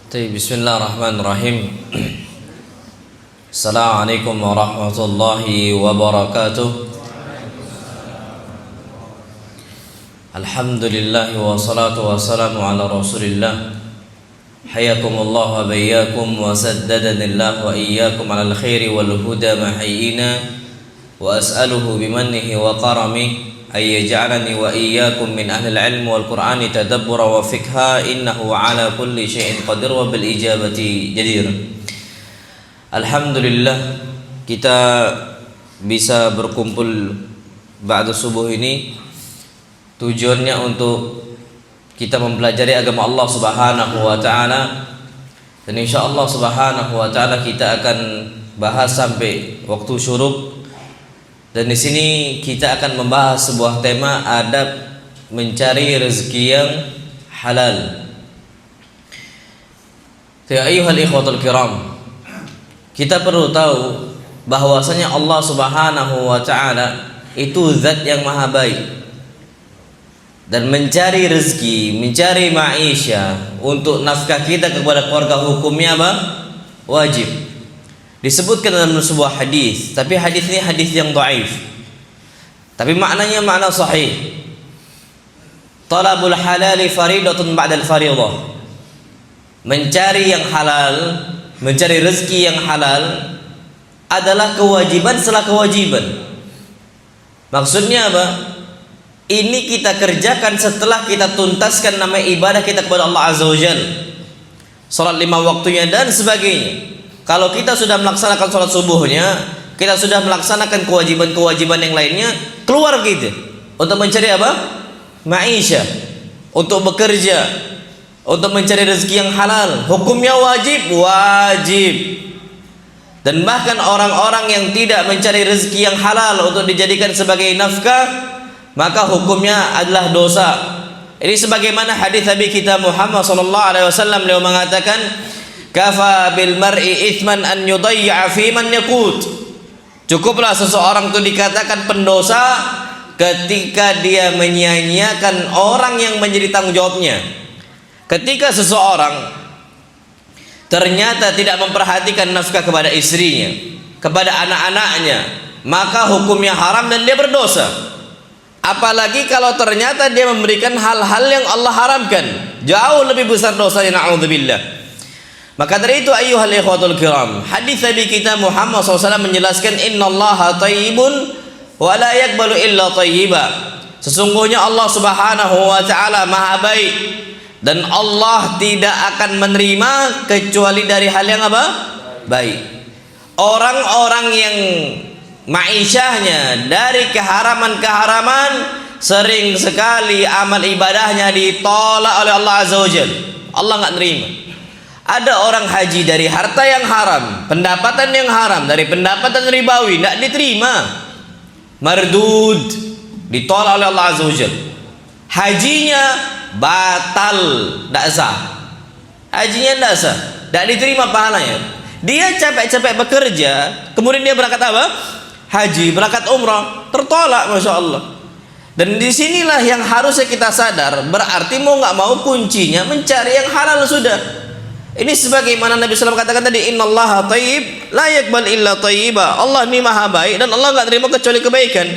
Bismillahirrahmanirrahim. Assalamualaikum warahmatullahi wabarakatuh. Alhamdulillah wassalatu wassalamu ala rasulillah. Hayakumullah wa bayyakum wa saddadanillah wa iyyakum ala al-khairi wal huda mahyina wa as'aluhu bimannihi wa karamihi ay yaj'alani wa iyyakum min ahli al-ilm wal qur'ani tadabbura wa fikha innahu ala kulli syai'in qadir wa bil ijabati jadir. Alhamdulillah kita bisa berkumpul ba'da subuh ini tujuannya untuk kita mempelajari agama Allah Subhanahu wa taala, dan insyaallah Subhanahu wa taala kita akan bahas sampai waktu syuruk. Dan di sini kita akan membahas sebuah tema adab mencari rezeki yang halal. Ya ayyuhal ikhwatul kiram, kita perlu tahu bahwasanya Allah Subhanahu wa taala itu zat yang maha baik. Dan mencari rezeki, mencari maisha untuk nafkah kita kepada keluarga hukumnya apa? Wajib. Disebutkan dalam sebuah hadis, tapi hadis ini hadis yang dhaif. Tapi maknanya makna sahih. Talabul halali faridatun ba'dal faridah. Mencari yang halal, mencari rezeki yang halal adalah kewajiban setelah kewajiban. Maksudnya apa? Ini kita kerjakan setelah kita tuntaskan nama ibadah kita kepada Allah Azza wa Jalla. Salat 5 waktunya dan sebagainya. Kalau kita sudah melaksanakan sholat subuhnya, kita sudah melaksanakan kewajiban-kewajiban yang lainnya, keluar kita untuk mencari apa? Maisha, untuk bekerja, untuk mencari rezeki yang halal. Hukumnya wajib, wajib. Dan bahkan orang-orang yang tidak mencari rezeki yang halal untuk dijadikan sebagai nafkah, maka hukumnya adalah dosa. Ini sebagaimana hadis Nabi kita Muhammad SAW, beliau mengatakan, kafa bil mar'i ithman an yudayya fi man yaqut. Cukuplah seseorang itu dikatakan pendosa ketika dia menyia-nyiakan orang yang menjadi tanggung jawabnya. Ketika seseorang ternyata tidak memperhatikan nafkah kepada istrinya, kepada anak-anaknya, maka hukumnya haram dan dia berdosa. Apalagi kalau ternyata dia memberikan hal-hal yang Allah haramkan, jauh lebih besar dosanya, na'udzubillah. Maka dari itu ayyuhal ikhwatul kiram, hadis Nabi kita Muhammad SAW menjelaskan innallaha thayyibun wa la yaqbalu illa thayyiba. Sesungguhnya Allah Subhanahu wa taala maha baik dan Allah tidak akan menerima kecuali dari hal yang apa? Baik. Orang-orang yang ma'isyahnya dari keharaman-keharaman, sering sekali amal ibadahnya ditolak oleh Allah Azza wa Jalla. Allah enggak nerima. Ada orang haji dari harta yang haram, pendapatan yang haram, dari pendapatan ribawi, tidak diterima, mardud, ditolak oleh Allah Azza wa Jalla. Hajinya batal, tidak sah. Hajinya tidak sah, tidak diterima pahalanya. Dia capek-capek bekerja, kemudian dia berangkat apa? Haji, berangkat umrah, tertolak, masya Allah. Dan disinilah yang harusnya kita sadar, berarti mau nggak mau kuncinya mencari yang halal sudah. Ini sebagaimana Nabi SAW katakan tadi, innallaha thayyib la yaqbal illa thayyiba. Allah ini maha baik dan Allah enggak terima kecuali kebaikan.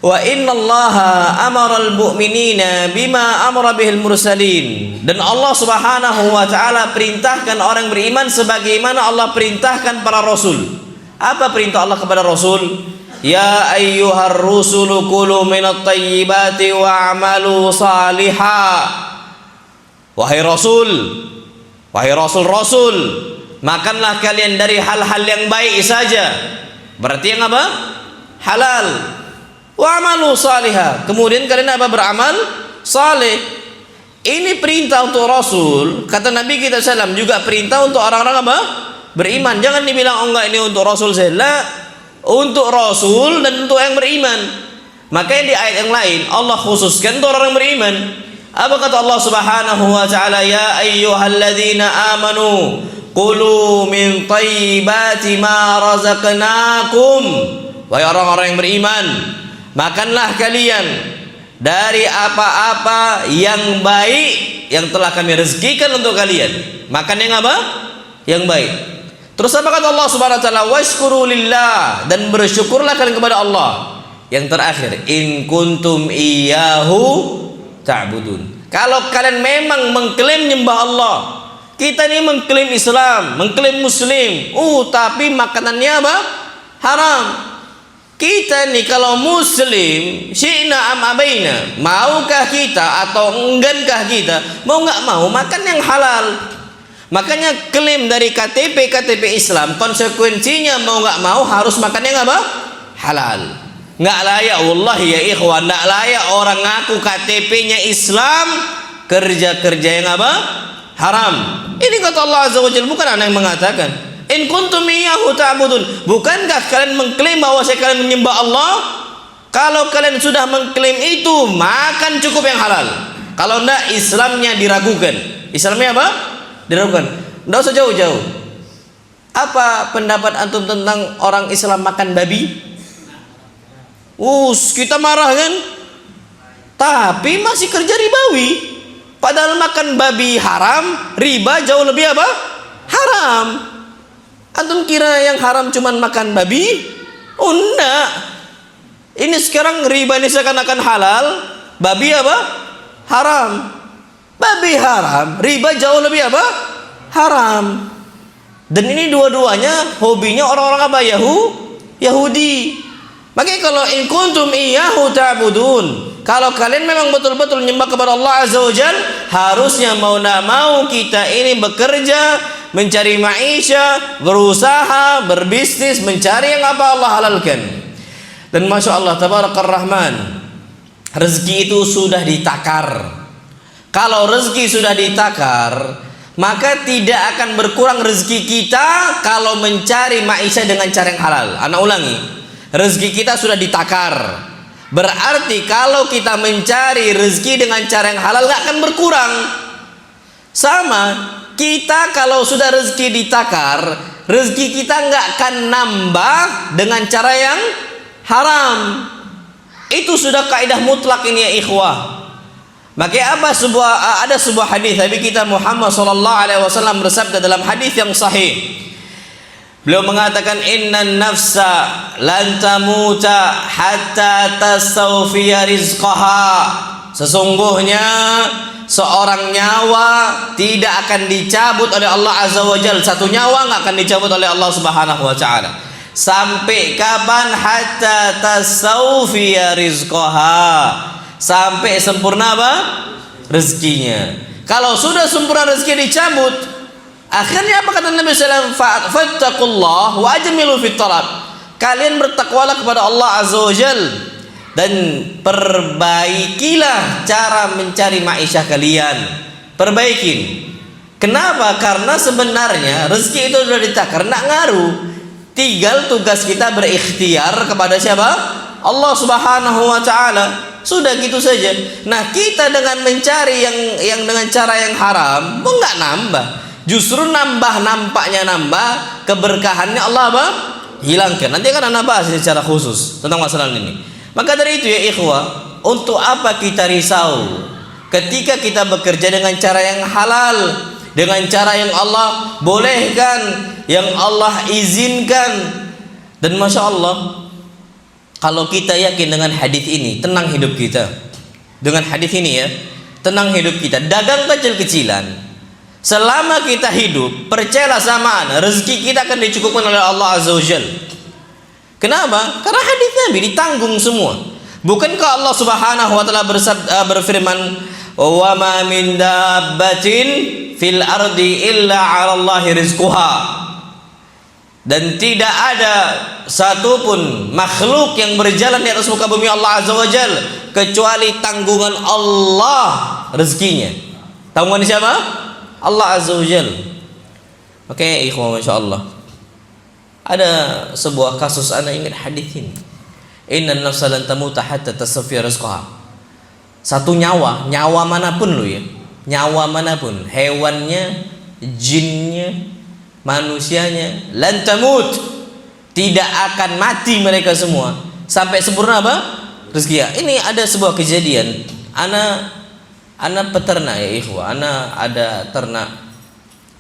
Wa innallaha amaral mu'minina bima amara bihil mursalin. Dan Allah Subhanahu wa taala perintahkan orang beriman sebagaimana Allah perintahkan para rasul. Apa perintah Allah kepada rasul? Ya ayyuhar rusulu kulu minat thayyibati wa'malu salihah. Wahai rasul, wahai rasul-rasul, makanlah kalian dari hal-hal yang baik saja. Berarti yang apa? Halal. Wa amalu salihah. Kemudian kalian apa? Beramal saleh. Ini perintah untuk rasul. Kata Nabi kita SAW juga perintah untuk orang-orang apa? Beriman. Jangan dibilang oh enggak, ini untuk rasul saja. Untuk rasul dan untuk yang beriman. Makanya di ayat yang lain Allah khususkan untuk orang yang beriman. Apa kata Allah Subhanahu wa taala? Ya ayyuhalladzina amanu qulu min thayyibati ma razaqnakum. Wahai orang-orang yang beriman, makanlah kalian dari apa-apa yang baik yang telah kami rezekikan untuk kalian. Makan yang apa? Yang baik. Terus apa kata Allah Subhanahu wa taala? Washkuru lillah, dan bersyukurlah kalian kepada Allah. Yang terakhir, in kuntum iyyahu ta'budun. Kalau kalian memang mengklaim nyembah Allah, kita ini mengklaim Islam, mengklaim Muslim, tapi makanannya apa? Haram. Kita nih kalau Muslim, syi'na am abaina, maukah kita atau enggankah kita, mau nggak mau makan yang halal. Makanya klaim dari KTP Islam, konsekuensinya mau nggak mau harus makan yang apa? Halal. Nggak layak, wallahi ya ikhwan, nggak layak orang ngaku KTP-nya Islam, kerja yang apa? Haram. Ini kata Allah Azza wa Jalla, bukan anak yang mengatakan. In kuntum iyyahu ta'budun. Bukankah kalian mengklaim bahwa kalian menyembah Allah? Kalau kalian sudah mengklaim itu, makan cukup yang halal. Kalau enggak, Islamnya diragukan. Islamnya apa? Diragukan. Enggak usah jauh-jauh. Apa pendapat antum tentang orang Islam makan babi? Kita marah kan? Tapi masih kerja ribawi. Padahal makan babi haram, riba jauh lebih apa? Haram. Antum kira yang haram cuman makan babi? Enggak. Ini sekarang riba ini seakan-akan halal, babi apa? Haram. Babi haram, riba jauh lebih apa? Haram. Dan ini dua-duanya hobinya orang-orang apa? Yahudi. Makanya kalau in kuntum iyyahu ta'budun, kalau kalian memang betul-betul menyembah kepada Allah Azza wa Jalla, harusnya mau tidak mau kita ini bekerja, mencari maisha, berusaha, berbisnis, mencari yang apa Allah halalkan. Dan Masya Allah, Tabarakar Rahman, rezeki itu sudah ditakar. Kalau rezeki sudah ditakar, maka tidak akan berkurang rezeki kita kalau mencari maisha dengan cara yang halal. Anak ulangi, rezeki kita sudah ditakar. Berarti kalau kita mencari rezeki dengan cara yang halal nggak akan berkurang. Sama, kita kalau sudah rezeki ditakar, rezeki kita nggak akan nambah dengan cara yang haram. Itu sudah kaidah mutlak ini ya ikhwah. Makanya ada sebuah hadis Nabi kita Muhammad SAW bersabda dalam hadis yang sahih. Beliau mengatakan innan nafsa lan tamuta hatta tastawfiya rizqaha. Sesungguhnya seorang nyawa tidak akan dicabut oleh Allah Azza wa Jalla. Satu nyawa nggak akan dicabut oleh Allah Subhanahu wa taala. Sampai kapan? Hatta tastawfiya rizqaha. Sampai sempurna apa? Rezekinya. Kalau sudah sempurna rezeki dicabut, akhirnya apa kata Nabi SAW? Fattaqullah wa ajmilu fit talab. Kalian bertakwalah kepada Allah Azza wa Jal dan perbaikilah cara mencari maisha kalian. Perbaikin. Kenapa? Karena sebenarnya rezeki itu sudah ditakar, enggak ngaruh. Tinggal tugas kita berikhtiar kepada siapa? Allah Subhanahu wa taala. Sudah gitu saja. Nah, kita dengan mencari yang dengan cara yang haram, enggak nambah. Justru nampaknya nambah, keberkahannya Allah apa? Hilangkan. Nanti akan Anda bahas secara khusus tentang masalah ini. Maka dari itu ya ikhwah, untuk apa kita risau ketika kita bekerja dengan cara yang halal, dengan cara yang Allah bolehkan, yang Allah izinkan. Dan Masya Allah, kalau kita yakin dengan hadis ini, tenang hidup kita. Dengan hadis ini ya, tenang hidup kita. Dagang kecil-kecilan, selama kita hidup, percayalah sama ana, rezeki kita akan dicukupkan oleh Allah Azza wa Jalla. Kenapa? Karena hadis Nabi ditanggung semua. Bukankah Allah Subhanahu wa taala berfirman, "Wa ma min dabbatin fil ardi illa 'ala Allahi rizquha." Dan tidak ada satupun makhluk yang berjalan di atas muka bumi Allah Azza wa Jalla kecuali tanggungan Allah rezekinya. Tanggungan siapa? Allah Azza wa Jalla. Oke, ikhwan, Masya Allah. Ada sebuah kasus, ana ingat hadis ini. Innan nafsa lan tamuta hatta tasfiya rizqaha. Satu nyawa manapun lo ya, nyawa manapun, hewannya, jinnya, manusianya, lan tamut, tidak akan mati mereka semua sampai sempurna apa? rezeki ya. Ini ada sebuah kejadian. Ana peternak ya ikhwah. Ana ada ternak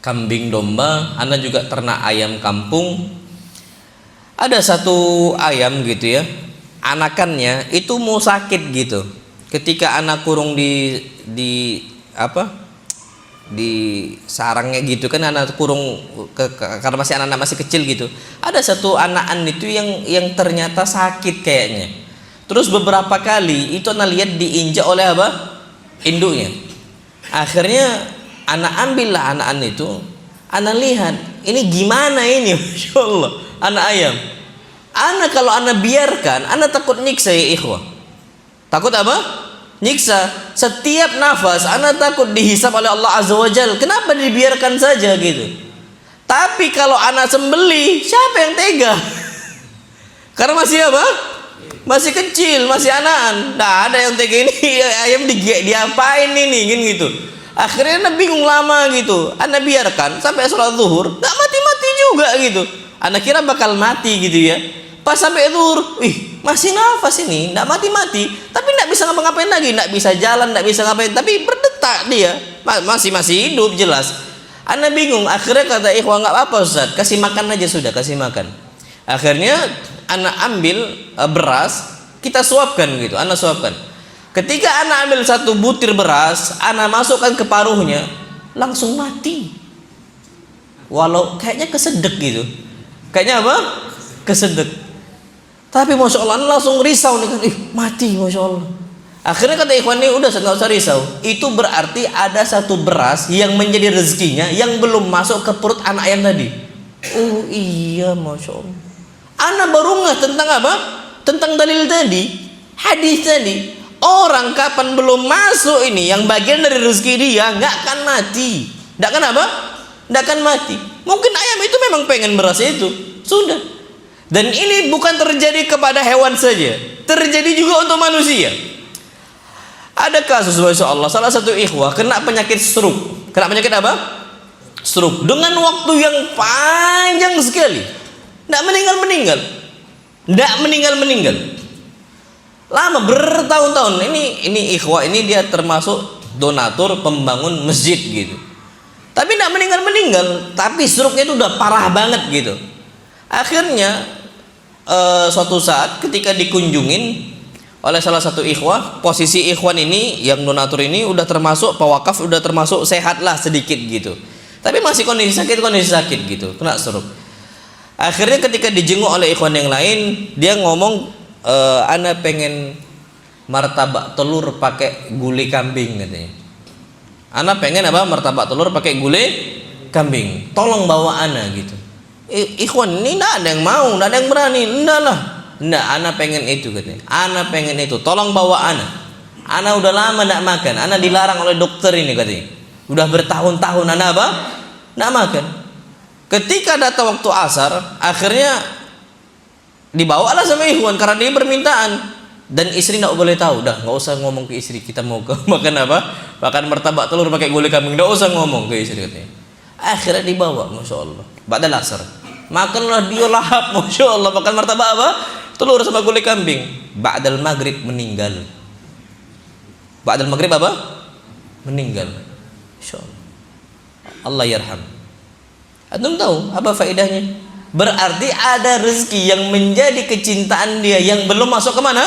kambing domba. Ana juga ternak ayam kampung. Ada satu ayam gitu ya. Anakannya itu mau sakit gitu. Ketika anak kurung di sarangnya gitu kan, anak kurung karena masih anak-anak masih kecil gitu. Ada satu anakan itu yang ternyata sakit kayaknya. Terus beberapa kali itu anak lihat diinjak oleh induknya. Akhirnya anak ambillah anakan itu, anak lihat ini gimana ini, masya Allah, anak ayam. Anak kalau anak biarkan, anak takut nyiksa ya ikhwah. Takut apa? Nyiksa. Setiap nafas anak takut dihisap oleh Allah Azza wa Jal. Kenapa dibiarkan saja gitu? Tapi kalau anak sembelih, siapa yang tega? Karena masih apa? Masih kecil, masih anakan. Nah, ada yang tega ini ayam diapain ini gitu. Akhirnya anak bingung lama gitu. Anak biarkan sampai sholat zuhur, nggak mati-mati juga gitu. Anak kira bakal mati gitu ya. Pas sampai zuhur, masih nafas ini, nggak mati-mati, tapi nggak bisa ngapa-ngapain lagi, nggak bisa jalan, nggak bisa ngapain, tapi berdetak dia, masih hidup jelas. Anak bingung. Akhirnya kata ikhwah, nggak apa-apa Ustaz, kasih makan aja sudah, kasih makan. Akhirnya anak ambil beras, kita suapkan gitu, anak suapkan. Ketika anak ambil satu butir beras, anak masukkan ke paruhnya, langsung mati. Walau kayaknya kesedek gitu, kayaknya apa? Kesedek. Tapi masya Allah langsung risau nih kan, mati masya Allah. Akhirnya kata ikhwan ini, udah nggak usah risau. Itu berarti ada satu beras yang menjadi rezekinya yang belum masuk ke perut anak ayam tadi. Oh iya masya Allah. Anak baru nggak tentang apa? Tentang dalil tadi, hadis tadi. Orang kapan belum masuk ini yang bagian dari rezeki dia nggak akan mati. Nggak akan apa? Nggak akan mati. Mungkin ayam itu memang pengen beras itu, sudah. Dan ini bukan terjadi kepada hewan saja, terjadi juga untuk manusia. Ada kasus masya Allah, salah satu ikhwah kena penyakit stroke. Kena penyakit apa? Stroke. Dengan waktu yang panjang sekali, tidak meninggal. Lama, bertahun-tahun. Ini ikhwah ini dia termasuk donatur pembangun masjid gitu. Tapi tidak meninggal. Tapi stroke-nya itu udah parah banget gitu. Akhirnya suatu saat ketika dikunjungin oleh salah satu ikhwah, posisi ikhwan ini yang donatur ini udah termasuk pewakaf, udah termasuk sehat lah sedikit gitu, tapi masih kondisi sakit gitu, kena stroke. Akhirnya ketika dijenguk oleh ikhwan yang lain, dia ngomong, ana pengen martabak telur pakai gulai kambing katanya. Ana pengen apa? Martabak telur pakai gulai kambing, tolong bawa ana gitu. Ikhwan ini tidak ada yang mau, tidak ada yang berani. Enggak, ana pengen itu katanya. Ana pengen itu, tolong bawa ana. Ana udah lama tidak makan, ana dilarang oleh dokter ini katanya. Udah bertahun-tahun ana apa? Tidak makan. Ketika datang waktu asar, akhirnya dibawalah sama ikhwan karena dia permintaan. Dan istri tidak boleh tahu. Dah, nggak usah ngomong ke istri kita mau makan apa? Makan martabak telur pakai gulai kambing. Nggak usah ngomong ke istri katanya. Akhirnya dibawa, masya Allah. Ba'dal asar, makanlah dia lahap, masya Allah, makan martabak apa? Telur sama gulai kambing. Ba'dal maghrib meninggal. Ba'dal maghrib apa? Meninggal. Masya Allah. Allah yarham. Antum tahu apa faedahnya? Berarti ada rezeki yang menjadi kecintaan dia yang belum masuk ke mana?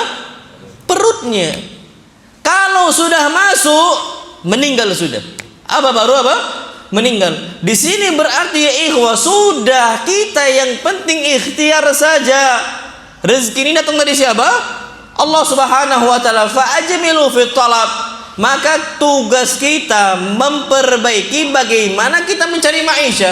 Perutnya. Kalau sudah masuk, meninggal sudah. Apa baru apa? Meninggal. Di sini berarti ya ikhwah, sudah kita yang penting ikhtiar saja. Rezeki ini datang dari siapa? Allah Subhanahu wa taala. Fa ajmilu fit talab. Maka tugas kita memperbaiki bagaimana kita mencari maisha.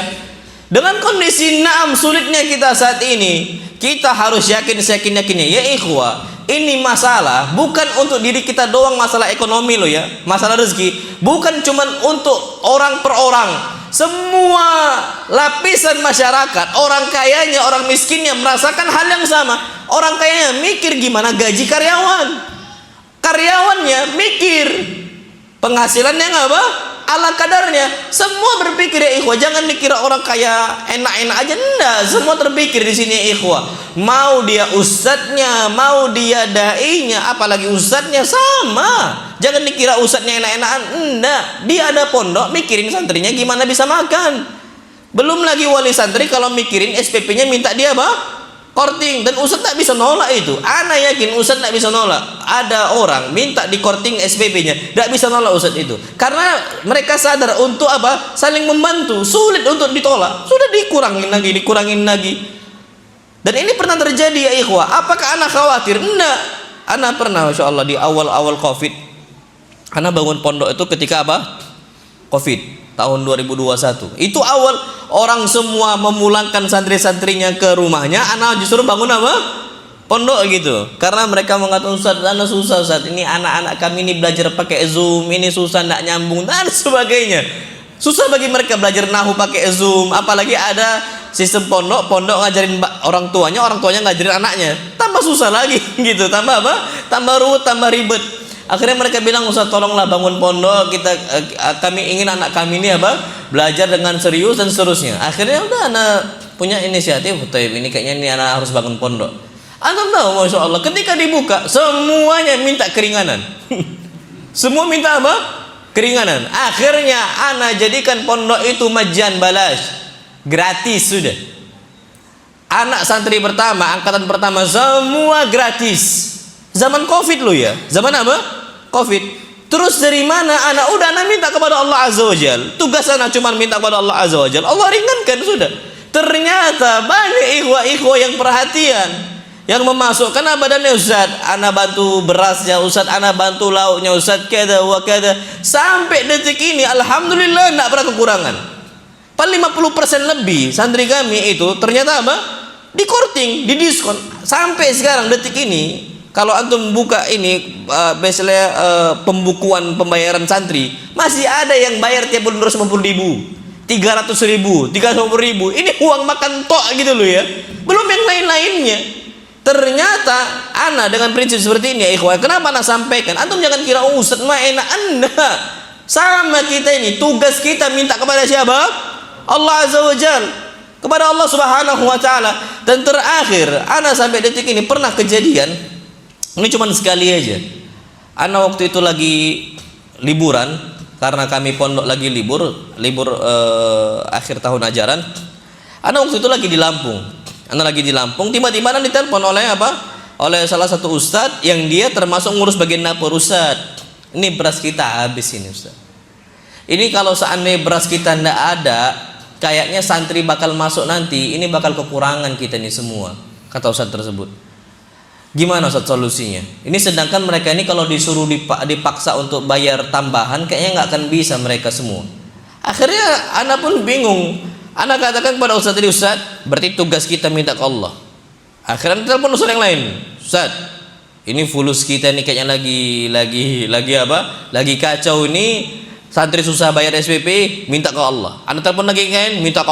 Dengan kondisi naam sulitnya kita saat ini, kita harus yakin-yakinnya ya ikhwah, ini masalah bukan untuk diri kita doang, masalah ekonomi loh ya, masalah rezeki bukan cuman untuk orang per orang, semua lapisan masyarakat, orang kayanya, orang miskinnya merasakan hal yang sama. Orang kayanya mikir gimana gaji karyawan, karyawannya mikir penghasilannya nggak apa, ala kadarnya. Semua berpikir ya ikhwah, jangan dikira orang kaya enak-enak aja, enggak. Semua terpikir di sini ya ikhwah. Mau dia ustadznya, mau dia dai-nya, apalagi ustadznya sama. Jangan dikira ustadznya enak-enakan, enggak. Dia ada pondok, mikirin santrinya gimana bisa makan. Belum lagi wali santri kalau mikirin SPP-nya minta dia apa? Korting. Dan ustadz tak bisa nolak itu. Ana yakin ustadz tak bisa nolak. Ada orang minta di korting SPP-nya, tak bisa nolak ustadz itu. Karena mereka sadar untuk apa? Saling membantu. Sulit untuk ditolak. Sudah dikurangin lagi. Dan ini pernah terjadi ya ikhwah. Apakah ana khawatir? Enggak. Ana pernah Masya Allah di awal-awal Covid. Ana bangun pondok itu ketika apa? Covid. Tahun 2021 itu awal orang semua memulangkan santri-santrinya ke rumahnya, anak justru bangun apa? Pondok gitu. Karena mereka mengatakan, Ustaz, anak susah Ustaz, ini anak-anak kami ini belajar pakai Zoom, ini susah tidak nyambung dan sebagainya. Susah bagi mereka belajar nahu pakai Zoom, apalagi ada sistem pondok ngajarin orang tuanya ngajarin anaknya. Tambah susah lagi gitu, tambah apa? Tambah ruwet, tambah ribet. Akhirnya mereka bilang, Ustaz tolonglah bangun pondok, kami ingin anak kami ini apa? Belajar dengan serius dan seterusnya. Akhirnya udah anak punya inisiatif, ini kayaknya ini anak harus bangun pondok. Anda tahu Masya Allah, ketika dibuka semuanya minta keringanan. Semua minta apa? Keringanan. Akhirnya anak jadikan pondok itu majan balas, gratis sudah. Anak santri pertama, angkatan pertama semua gratis. Zaman Covid lo ya. Zaman apa? Covid. Terus dari mana anak minta kepada Allah Azza wa Jal. Tugas anak cuma minta kepada Allah Azza wa Jal. Allah ringankan sudah. Ternyata banyak ikhwah-ikhwah yang perhatian, yang memasukkan badannya, Ustaz anak bantu berasnya, Ustaz anak bantu lauknya, Ustaz kada wa kada. Sampai detik ini alhamdulillah enggak pernah kekurangan. Paling 50% lebih santri kami itu ternyata apa? Di korting, di diskon. Sampai sekarang detik ini kalau antum buka ini misalnya pembukuan pembayaran santri, masih ada yang bayar tiap bulan 250.000, 300.000, 350.000. Ini uang makan tok gitu loh ya. Belum yang lain-lainnya. Ternyata ana dengan prinsip seperti ini ya ikhwan. Kenapa ana sampaikan? Antum jangan kira Ustaz mah enak, anda. Sama kita ini, tugas kita minta kepada siapa? Allah Azza wa Jal. Kepada Allah Subhanahu wa taala. Dan terakhir, ana sampai detik ini pernah kejadian. Ini cuma sekali aja. Ana waktu itu lagi liburan, karena kami pondok lagi libur akhir tahun ajaran. Ana waktu itu lagi di Lampung. Tiba-tiba ana ditelepon oleh apa? Oleh salah satu ustadz yang dia termasuk ngurus bagian dapur. Ustadz, ini beras kita habis ini Ustadz. Ini kalau seandainya beras kita ndak ada, kayaknya santri bakal masuk nanti, ini bakal kekurangan kita ini semua, kata ustadz tersebut. Gimana Ustaz solusinya? Ini sedangkan mereka ini kalau disuruh dipaksa untuk bayar tambahan, kayaknya nggak akan bisa mereka semua. Akhirnya anak pun bingung. Anak katakan kepada Ustaz tadi, Ustaz, berarti tugas kita minta ke Allah. Akhirnya telepon Ustaz yang lain, Ustaz, ini fulus kita ini kayaknya lagi apa? Lagi kacau ini, santri susah bayar SPP, minta ke Allah. Anak telepon lagi kan, minta ke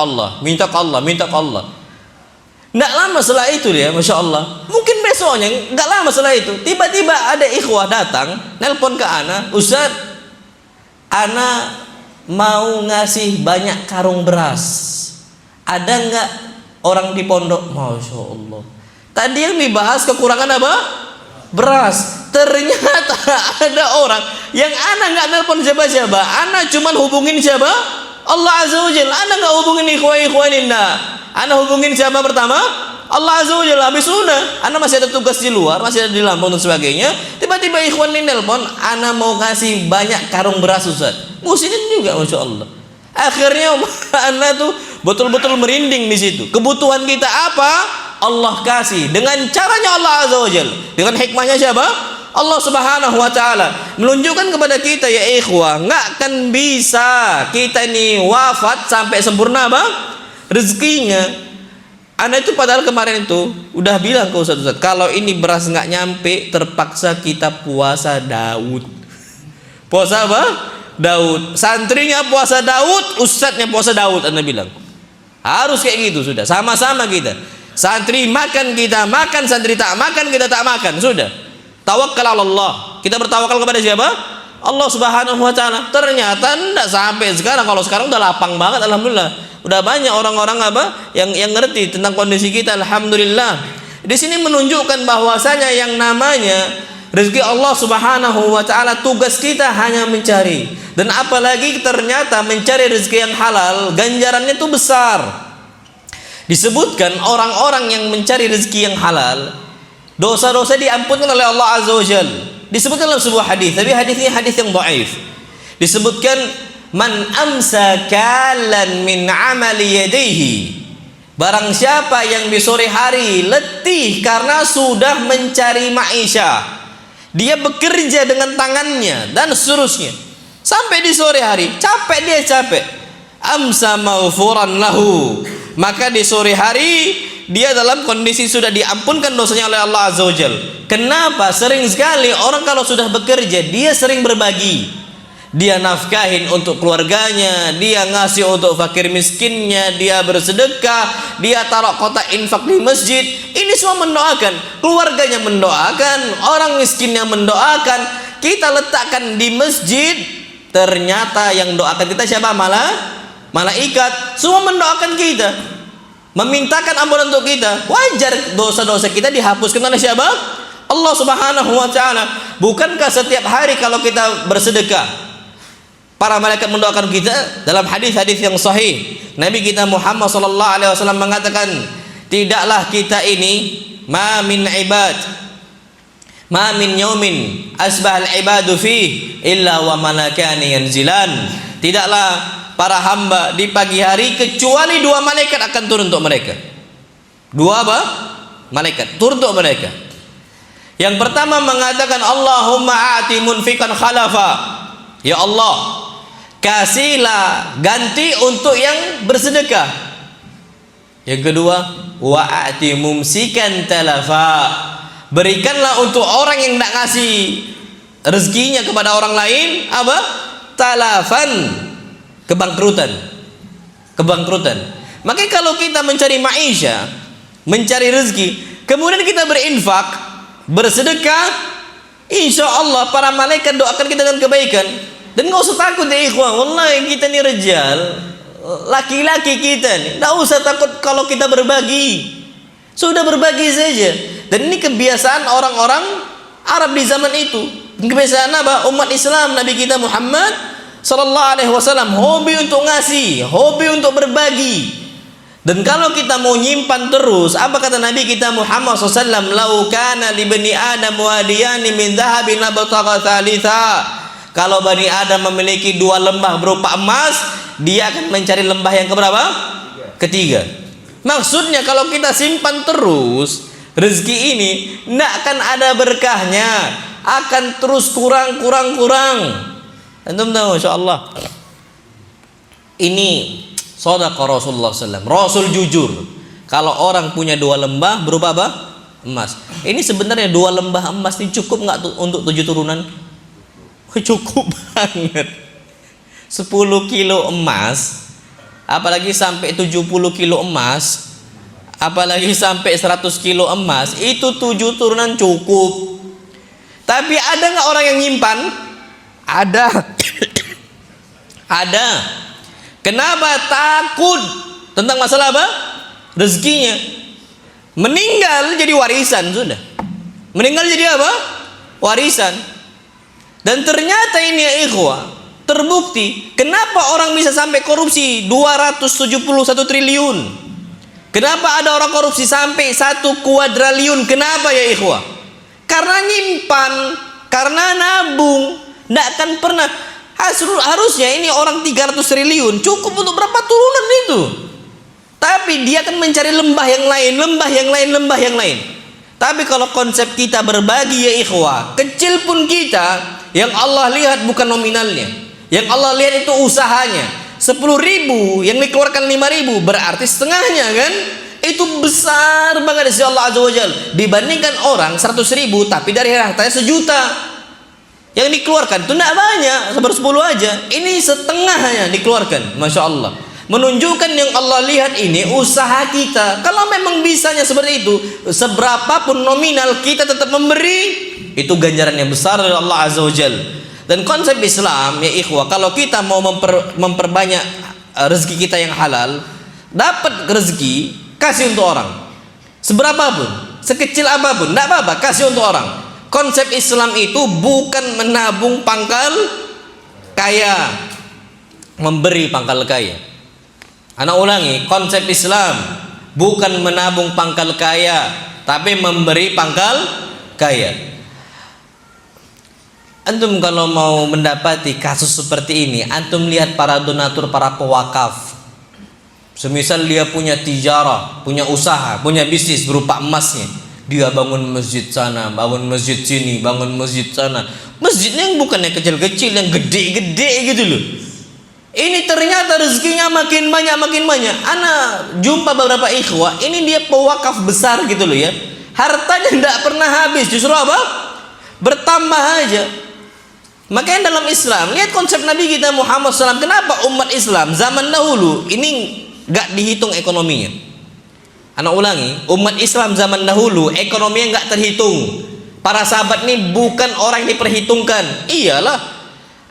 Allah. Nggak lama setelah itu dia, Masya Allah, mungkin besoknya, nggak lama setelah itu, tiba-tiba ada ikhwah datang, nelpon ke ana, Ustaz, ana mau ngasih banyak karung beras, ada nggak orang di pondok? Masya Allah, tadi yang dibahas kekurangan apa? Beras. Ternyata ada orang yang ana nggak nelpon siapa-siapa, ana cuman hubungin siapa? Allah Azza wa Jalla. Ana nggak hubungin ikhwan-ikhwanin, ana hubungin siapa pertama? Allah Azza wa Jalla. Habis sudah, ana masih ada tugas di luar, masih ada di Lampung dan sebagainya. Tiba-tiba ikhwan ini nelpon, ana mau kasih banyak karung beras Ustaz. Muslimin juga Masya Allah. Akhirnya ana tuh betul-betul merinding di situ. Kebutuhan kita apa? Allah kasih dengan caranya Allah Azza wa Jalla. Dengan hikmahnya siapa? Allah Subhanahu wa taala menunjukkan kepada kita ya ikhwah, nggak akan bisa kita ini wafat sampai sempurna bang rezekinya. Ana itu padahal kemarin itu udah bilang ke Ustaz, kalau ini beras nggak nyampe, terpaksa kita puasa Daud. Puasa apa? Daud. Santrinya puasa Daud, ustadznya puasa Daud. Ana bilang harus kayak gitu, sudah sama-sama kita. Santri makan, kita makan, santri tak makan, kita tak makan, sudah. Tawakkal ala Allah. Kita bertawakal kepada siapa? Allah Subhanahu wa taala. Ternyata enggak sampai sekarang. Kalau sekarang udah lapang banget, alhamdulillah. Udah banyak orang-orang yang ngerti tentang kondisi kita, alhamdulillah. Di sini menunjukkan bahwasanya yang namanya rezeki Allah Subhanahu wa taala, tugas kita hanya mencari. Dan apalagi ternyata mencari rezeki yang halal, ganjarannya itu besar. Disebutkan orang-orang yang mencari rezeki yang halal, dosa-dosa diampunkan oleh Allah Azza wa Jalla. Disebutkan dalam sebuah hadis, tapi hadis ini hadis yang dhaif. Disebutkan man amsa kalan min amali yadayhi. Barang siapa yang di sore hari letih karena sudah mencari maisha, dia bekerja dengan tangannya dan seterusnya, sampai di sore hari capek, dia capek, amsa maghfuran lahu, maka di sore hari dia dalam kondisi sudah diampunkan dosanya oleh Allah Azza wa Jalla. Kenapa? Sering sekali orang kalau sudah bekerja, dia sering berbagi. Dia nafkahin untuk keluarganya, dia ngasih untuk fakir miskinnya, dia bersedekah, dia taruh kotak infak di masjid. Ini semua mendoakan, keluarganya mendoakan, orang miskinnya mendoakan. Kita letakkan di masjid, ternyata yang doakan kita siapa? Malaikat. Semua mendoakan kita, memintakan ampunan untuk kita. Wajar dosa-dosa kita dihapuskan oleh siapa? Allah Subhanahu wa taala. Bukankah setiap hari kalau kita bersedekah, para malaikat mendoakan kita? Dalam hadis-hadis yang sahih, Nabi kita Muhammad sallallahu alaihi wasallam mengatakan, tidaklah kita ini ma min yaumin asbahal ibadu fi illa wa malakani yanzilan. Tidaklah para hamba di pagi hari kecuali dua malaikat akan turun untuk mereka. Dua apa? Malaikat turun untuk mereka. Yang pertama mengatakan, Allahumma a'ti munfiqan khalafa. Ya Allah, kasihlah ganti untuk yang bersedekah. Yang kedua, wa a'ti mumsikan talafa. Berikanlah untuk orang yang tidak ngasih rezekinya kepada orang lain apa? Talafan, kebangkrutan. Makanya kalau kita mencari maisha, mencari rezeki, kemudian kita berinfak, bersedekah, insya Allah para malaikat doakan kita dengan kebaikan. Dan nggak usah takut ya ikhwan, wallahi kita ini rejal, laki-laki kita nih, nggak usah takut kalau kita berbagi, sudah berbagi saja. Dan ini kebiasaan orang-orang Arab di zaman itu, kebiasaan apa? Umat Islam Nabi kita Muhammad sallallahu alaihi wasallam, hobi untuk ngasih, hobi untuk berbagi. Dan kalau kita mau nyimpan terus, apa kata Nabi kita Muhammad SAW? Lau kana li bani Adam wadiyani min dhahabin labtagha thalitha. Kalau Bani Adam memiliki dua lembah berupa emas, dia akan mencari lembah yang keberapa? Ketiga. Maksudnya kalau kita simpan terus, rezeki ini tidak akan ada berkahnya, akan terus kurang. Antum tahu insyaallah. Ini shadaqah Rasulullah SAW. Rasul jujur. Kalau orang punya dua lembah berupa apa? Emas. Ini sebenarnya dua lembah emas ini cukup nggak untuk 7 turunan? Cukup banget. 10 kilo emas, apalagi sampai 70 kilo emas, apalagi sampai 100 kilo emas, itu 7 turunan cukup. Tapi ada nggak orang yang nyimpan? Ada. Ada. Kenapa? Takut tentang masalah apa? Rezekinya. Meninggal jadi warisan sudah. Meninggal jadi apa? Warisan. Dan ternyata ini ya ikhwah, terbukti kenapa orang bisa sampai korupsi 271 triliun. Kenapa ada orang korupsi sampai 1 kuadriliun? Kenapa ya ikhwah? Karena nyimpan, karena nabung. Tidak akan pernah. Harusnya ini orang 300 triliun cukup untuk berapa turunan itu. Tapi dia akan mencari lembah yang lain. Tapi kalau konsep kita berbagi ya ikhwah, kecil pun kita, yang Allah lihat bukan nominalnya, yang Allah lihat itu usahanya. 10.000 yang dikeluarkan 5.000 berarti setengahnya kan? Itu besar banget dari Allah Azza wa Jalla. Dibandingkan orang 100.000 tapi dari hartanya 1 juta yang dikeluarkan itu tidak banyak, 10 aja. Ini setengahnya dikeluarkan, masya Allah. Menunjukkan yang Allah lihat ini usaha kita. Kalau memang bisanya seperti itu, seberapapun nominal kita tetap memberi, itu ganjaran yang besar dari Allah Azza wa Jalla. Dan konsep Islam ya ikhwah, kalau kita mau memperbanyak rezeki kita yang halal, dapat rezeki, kasih untuk orang. Seberapapun, sekecil apapun, tidak apa-apa, kasih untuk orang. Konsep Islam itu bukan menabung pangkal kaya, memberi pangkal kaya. Anak ulangi, konsep Islam bukan menabung pangkal kaya, tapi memberi pangkal kaya. Antum kalau mau mendapati kasus seperti ini, antum lihat para donatur, para pewakaf. Semisal dia punya tijarah, punya usaha, punya bisnis berupa emasnya, dia bangun masjid sana, bangun masjid sini, bangun masjid sana. Masjidnya yang bukannya kecil-kecil, yang gede-gede gitu loh. Ini ternyata rezekinya makin banyak, makin banyak. Ana jumpa beberapa ikhwah, ini dia pewakaf besar gitu loh ya. Hartanya tidak pernah habis, justru apa? Bertambah aja. Makanya dalam Islam, lihat konsep Nabi kita Muhammad SAW. Kenapa umat Islam zaman dahulu ini gak dihitung ekonominya? Anak ulangi, umat Islam zaman dahulu ekonominya gak terhitung. Para sahabat ini bukan orang yang diperhitungkan. Iyalah,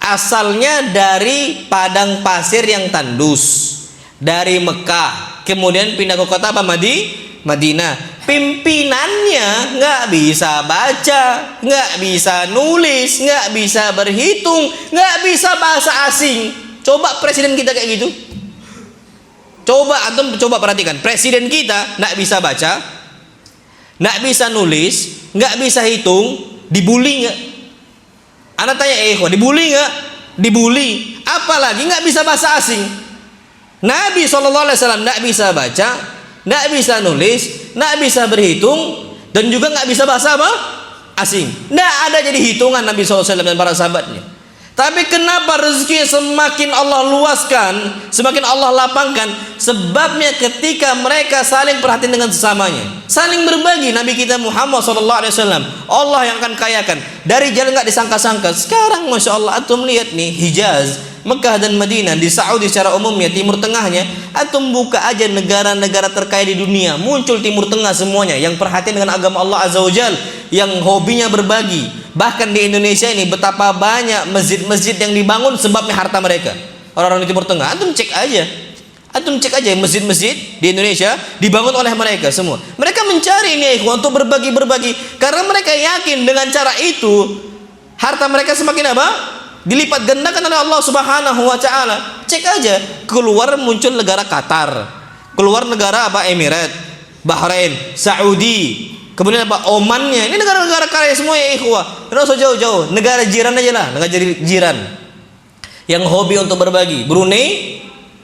asalnya dari padang pasir yang tandus, dari Mekah, kemudian pindah ke kota apa? Madinah. Pimpinannya nggak bisa baca, nggak bisa nulis, nggak bisa berhitung, nggak bisa bahasa asing. Coba presiden kita kayak gitu. Coba perhatikan, presiden kita nggak bisa baca, nggak bisa nulis, nggak bisa hitung, dibully nggak? Anak tanya, dibully nggak? Dibully. Apalagi nggak bisa bahasa asing. Nabi SAW nggak bisa baca, nggak bisa nulis, nggak bisa berhitung, dan juga nggak bisa bahasa apa? Asing. Nggak ada jadi hitungan Nabi SAW dan para sahabatnya. Tapi kenapa rezeki semakin Allah luaskan, semakin Allah lapangkan? Sebabnya ketika mereka saling perhatian dengan sesamanya, saling berbagi. Nabi kita Muhammad SAW, Allah yang akan kayakan dari jalan nggak disangka-sangka. Sekarang Masya Allah, antum lihat nih, Hijaz, Mekah dan Madinah, di Saudi secara umumnya, Timur Tengahnya, antum buka aja negara-negara terkaya di dunia, muncul Timur Tengah semuanya yang perhatian dengan agama Allah Azza wa Jal, yang hobinya berbagi. Bahkan di Indonesia ini betapa banyak masjid-masjid yang dibangun sebabnya harta mereka. Orang-orang di Timur Tengah, antum cek aja masjid-masjid di Indonesia dibangun oleh mereka semua. Mereka mencari ini untuk berbagi-berbagi, karena mereka yakin dengan cara itu harta mereka semakin apa? Dilipat gandakan oleh Allah Subhanahu wa taala. Cek aja, keluar muncul negara Qatar, keluar negara apa? Emirat, Bahrain, Saudi, kemudian apa? Omannya. Ini negara-negara kaya semua ya ikhwah. Tidak usah jauh-jauh, negara jiran aja lah, negara jiran yang hobi untuk berbagi. Brunei,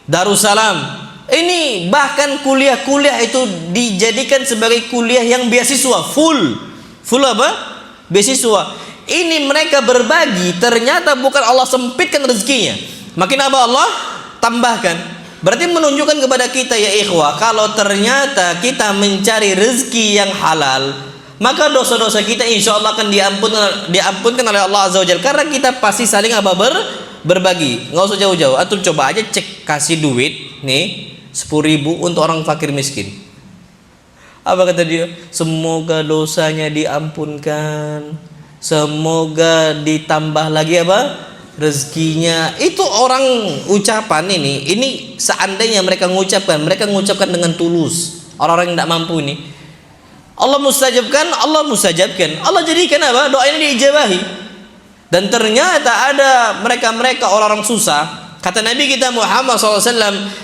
Darussalam. Ini bahkan kuliah-kuliah itu dijadikan sebagai kuliah yang beasiswa, full apa? Beasiswa. Ini mereka berbagi, ternyata bukan Allah sempitkan rezekinya, makin apa Allah tambahkan. Berarti menunjukkan kepada kita ya ikhwah, kalau ternyata kita mencari rezeki yang halal, maka dosa-dosa kita insya Allah akan diampunkan oleh Allah Azza wa Jalla, karena kita pasti saling apa? Berbagi. Nggak usah jauh-jauh, antum coba aja cek, kasih duit nih 10.000 untuk orang fakir miskin. Apa kata dia? Semoga dosanya diampunkan, semoga ditambah lagi apa? Rezekinya. Itu orang ucapan ini seandainya mereka mengucapkan dengan tulus. Orang-orang yang tidak mampu ini, Allah mustajabkan, Allah jadikan apa? Doanya diijabahi. Dan ternyata ada mereka orang-orang susah. Kata Nabi kita Muhammad SAW,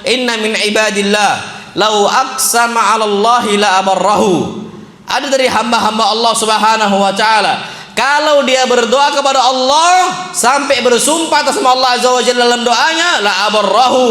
inna min ibadillah lau aqsama 'ala Allahi la abarrahu. Ada dari hamba-hamba Allah Subhanahu wa taala, kalau dia berdoa kepada Allah sampai bersumpah atas nama Allah Azza wa Jalla dalam doanya, la abarrahu,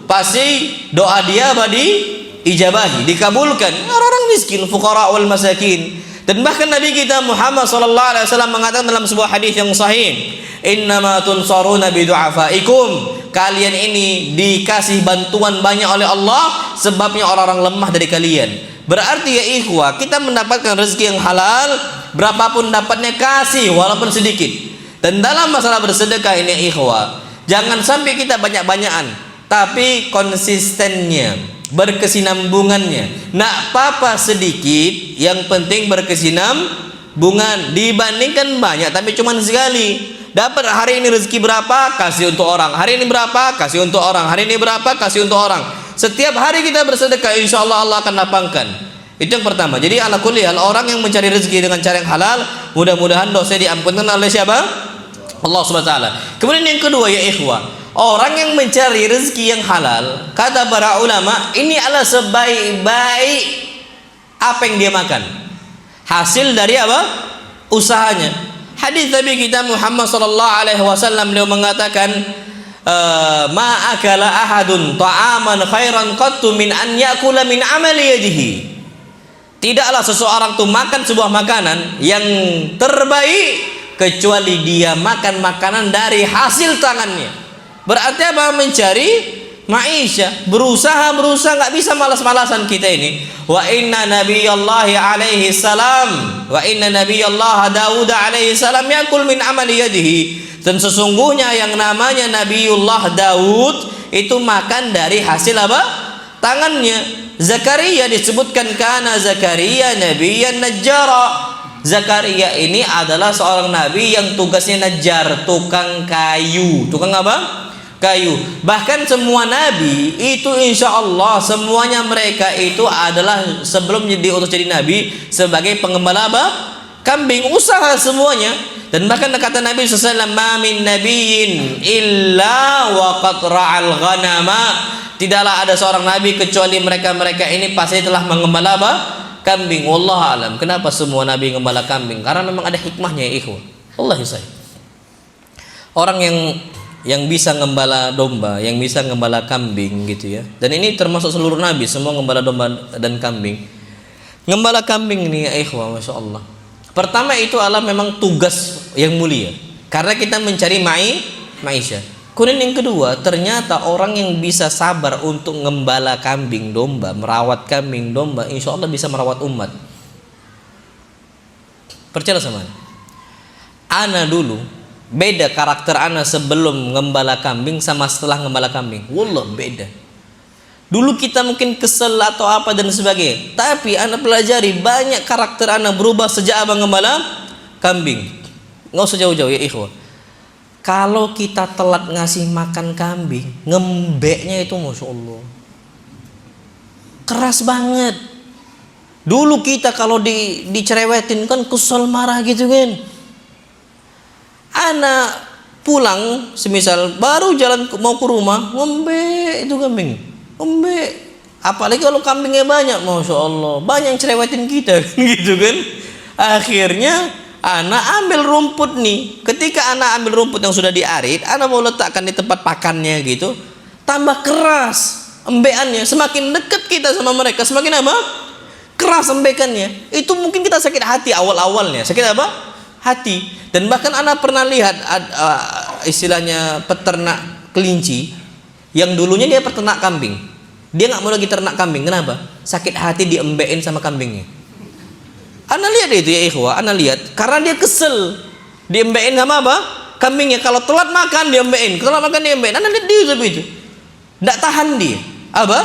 pasti doa dia diijabahi, dikabulkan. Orang-orang miskin, fuqara wal masakin. Dan bahkan Nabi kita Muhammad sallallahu alaihi wasallam mengatakan dalam sebuah hadis yang sahih, innama tunsaruna bi du'afaikum. Kalian ini dikasih bantuan banyak oleh Allah sebabnya orang-orang lemah dari kalian. Berarti ya ikhwah, kita mendapatkan rezeki yang halal, berapapun dapatnya kasih walaupun sedikit. Dan dalam masalah bersedekah ini ikhwah, jangan sampai kita banyak-banyakan, tapi konsistennya, berkesinambungannya. Nak apa-apa sedikit, yang penting berkesinambungan, dibandingkan banyak tapi cuma sekali. Dapat hari ini rezeki berapa, kasih untuk orang. Hari ini berapa, kasih untuk orang. Hari ini berapa, kasih untuk orang. Setiap hari kita bersedekah, insya Allah Allah akan lapangkan. Itu yang pertama. Jadi ala kulli hal, orang yang mencari rezeki dengan cara yang halal, mudah-mudahan dosa diampunkan oleh siapa? Allah Subhanahu wa taala. Kemudian yang kedua ya ikhwah, orang yang mencari rezeki yang halal, kata para ulama, ini adalah sebaik-baik apa yang dia makan. Hasil dari apa? Usahanya. Hadis Nabi kita Muhammad sallallahu alaihi wasallam beliau mengatakan, ma akala ahadun ta'aman khairan qattu min an yakula min amali yadihi. Tidaklah seseorang tuh makan sebuah makanan yang terbaik kecuali dia makan makanan dari hasil tangannya. Berarti apa? Mencari maisha, berusaha nggak bisa malas-malasan kita ini. Wa inna nabiyallahi alaihi salam wa inna nabiyallah Daud alaihi salam yakul min amali yadihi. Dan sesungguhnya yang namanya Nabiullah Daud itu makan dari hasil apa? Tangannya. Zakaria disebutkan kana Zakaria nabiyyan najjara. Zakaria ini adalah seorang nabi yang tugasnya najjar, tukang kayu. Tukang apa? Kayu. Bahkan semua nabi itu insya Allah semuanya mereka itu adalah sebelum diutus jadi nabi sebagai pengembala apa? Kambing. Usaha semuanya. Dan bahkan kata Nabi SAW, ma min nabiyyin illa wa qad ra'al ghanama. Tidaklah ada seorang nabi kecuali mereka ini pasti telah mengembala apa? Kambing. Wallahu alam. Kenapa semua nabi mengembala kambing? Karena memang ada hikmahnya ya ikhwan. Wallahi saya. Orang yang bisa ngembala domba, yang bisa ngembala kambing gitu ya. Dan ini termasuk seluruh nabi, semua ngembala domba dan kambing. Ngembala kambing ini ya ikhwan, Masya Allah. Pertama itu adalah memang tugas yang mulia. Karena kita mencari maisha. Kemudian yang kedua, ternyata orang yang bisa sabar untuk ngembala kambing domba, merawat kambing domba, insya Allah bisa merawat umat. Percaya sama ana dulu, beda karakter ana sebelum ngembala kambing sama setelah ngembala kambing. Wallah beda. Dulu kita mungkin kesel atau apa dan sebagainya, tapi ana pelajari banyak karakter ana berubah sejak abang ngembala kambing. Nggak usah jauh-jauh ya ikhwah. Kalau kita telat ngasih makan kambing, ngembeknya itu Masya Allah keras banget. Dulu kita kalau dicerewetin kan kesel marah gitu kan. Anak pulang semisal baru jalan mau ke rumah, ngembek itu kambing, ngembek. Apalagi kalau kambingnya banyak, Masya Allah banyak yang cerewetin kita gitu kan. Akhirnya anak ambil rumput nih. Ketika anak ambil rumput yang sudah diarit, anak mau letakkan di tempat pakannya gitu, tambah keras embekannya. Semakin dekat kita sama mereka, semakin apa? Keras embekannya. Itu mungkin kita sakit hati awal-awalnya. Sakit apa? Hati. Dan bahkan anak pernah lihat istilahnya peternak kelinci yang dulunya dia peternak kambing. Dia nggak mau lagi ternak kambing. Kenapa? Sakit hati diembekin sama kambingnya. Ana lihat itu ya ikhwah, ana lihat karena dia kesel diembein sama apa? Kambingnya. Kalau telat makan diembein, telat makan diembein. Ana lihat dia seperti itu. Enggak tahan dia. Apa?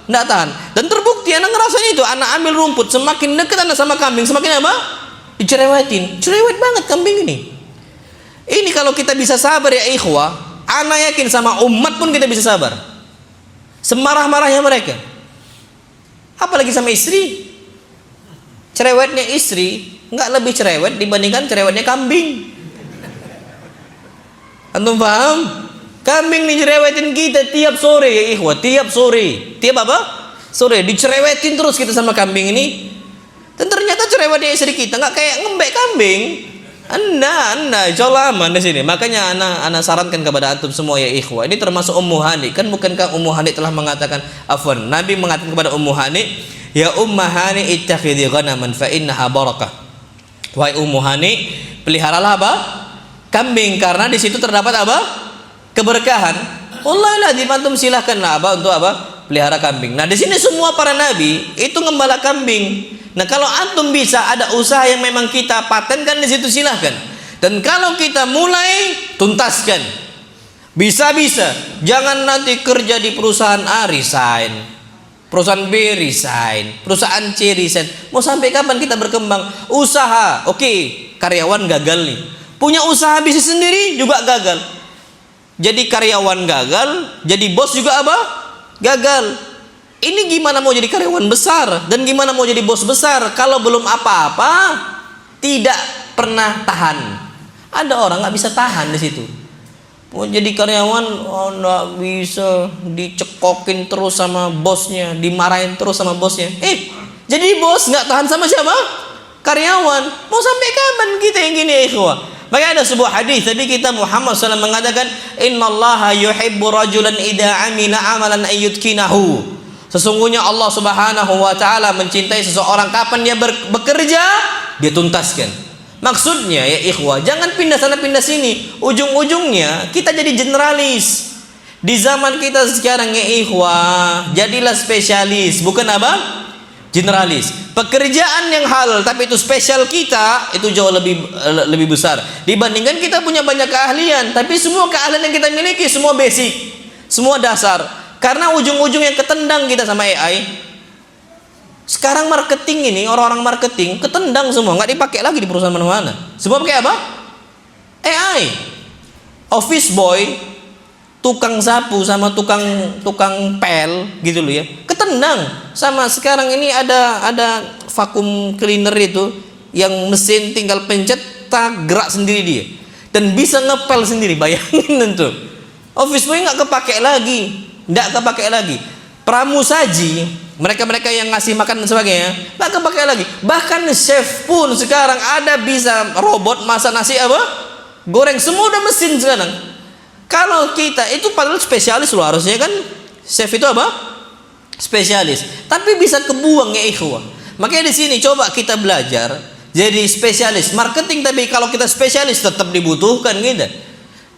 Enggak tahan. Dan terbukti ana ngerasain itu. Ana ambil rumput, semakin dekat ana sama kambing, semakin apa? Dicerewetin. Cerewet banget kambing ini. Ini kalau kita bisa sabar ya ikhwah, ana yakin sama umat pun kita bisa sabar. Semarah-marahnya mereka. Apalagi sama istri. Cerewetnya istri nggak lebih cerewet dibandingkan cerewetnya kambing. Antum paham? Kambing dicerewetin kita tiap sore ya ikhwah, tiap sore. Tiap apa? Sore dicerewetin terus kita sama kambing ini. Dan ternyata cerewetnya istri kita nggak kayak ngembek kambing. Anda insya aman di sini. Makanya ana sarankan kepada antum semua ya ikhwah. Ini termasuk Ummu Hani. Kan bukankah Ummu Hani telah mengatakan, afwan, Nabi mengatakan kepada Ummu Hani, ya Ummu Hani ittakhidhi ghanaman fa innaha barakah. Wahai Ummu Hani, peliharalah apa? Kambing, karena di situ terdapat apa? Keberkahan. Wallahi lazim antum silahkanlah apa untuk apa? Pelihara kambing. Nah, di sini semua para nabi itu ngembala kambing. Nah, kalau antum bisa ada usaha yang memang kita patenkan di situ silahkan. Dan kalau kita mulai tuntaskan. Bisa-bisa. Jangan nanti kerja di perusahaan A resign, perusahaan B resign, perusahaan C resign. Mau sampai kapan kita berkembang? Usaha, oke, karyawan gagal nih. Punya usaha bisnis sendiri juga gagal. Jadi karyawan gagal, jadi bos juga apa? Gagal. Ini gimana mau jadi karyawan besar dan gimana mau jadi bos besar kalau belum apa-apa, tidak pernah tahan. Ada orang nggak bisa tahan di situ. Mau jadi karyawan, oh nggak bisa, dicekokin terus sama bosnya, dimarahin terus sama bosnya. Jadi bos nggak tahan sama siapa? Karyawan. Mau sampai kapan kita yang gini, ikhwah? Maka ada sebuah hadis tadi kita Muhammad SAW mengatakan, Innallaha yuhibbu rajulan idza amila amalan ayyutkinahu. Sesungguhnya Allah Subhanahu wa taala mencintai seseorang kapan dia bekerja, dia tuntaskan. Maksudnya ya ikhwah, jangan pindah sana pindah sini. Ujung-ujungnya kita jadi generalis. Di zaman kita sekarang ya ikhwah, jadilah spesialis, bukan apa? Generalis. Pekerjaan yang halal tapi itu spesial kita, itu jauh lebih besar dibandingkan kita punya banyak keahlian tapi semua keahlian yang kita miliki semua basic, semua dasar. Karena ujung-ujungnya ketendang kita sama AI. Sekarang marketing ini, orang-orang marketing ketendang semua, nggak dipakai lagi di perusahaan mana-mana. Semua pakai apa? AI. Office boy, tukang sapu sama tukang pel gitu loh ya, ketendang sama sekarang ini ada vacuum cleaner itu yang mesin tinggal pencet tak gerak sendiri dia dan bisa ngepel sendiri. Bayangin tentu office boy nggak kepake lagi, pramusaji, mereka yang ngasih makan dan sebagainya nggak kepake lagi. Bahkan chef pun sekarang ada bisa robot masak nasi apa goreng, semua udah mesin sekarang. Kalau kita itu padahal spesialis loh, harusnya kan chef itu apa? Spesialis. Tapi bisa kebuang ya ikhwah. Makanya di sini coba kita belajar jadi spesialis marketing, tapi kalau kita spesialis tetap dibutuhkan gitu.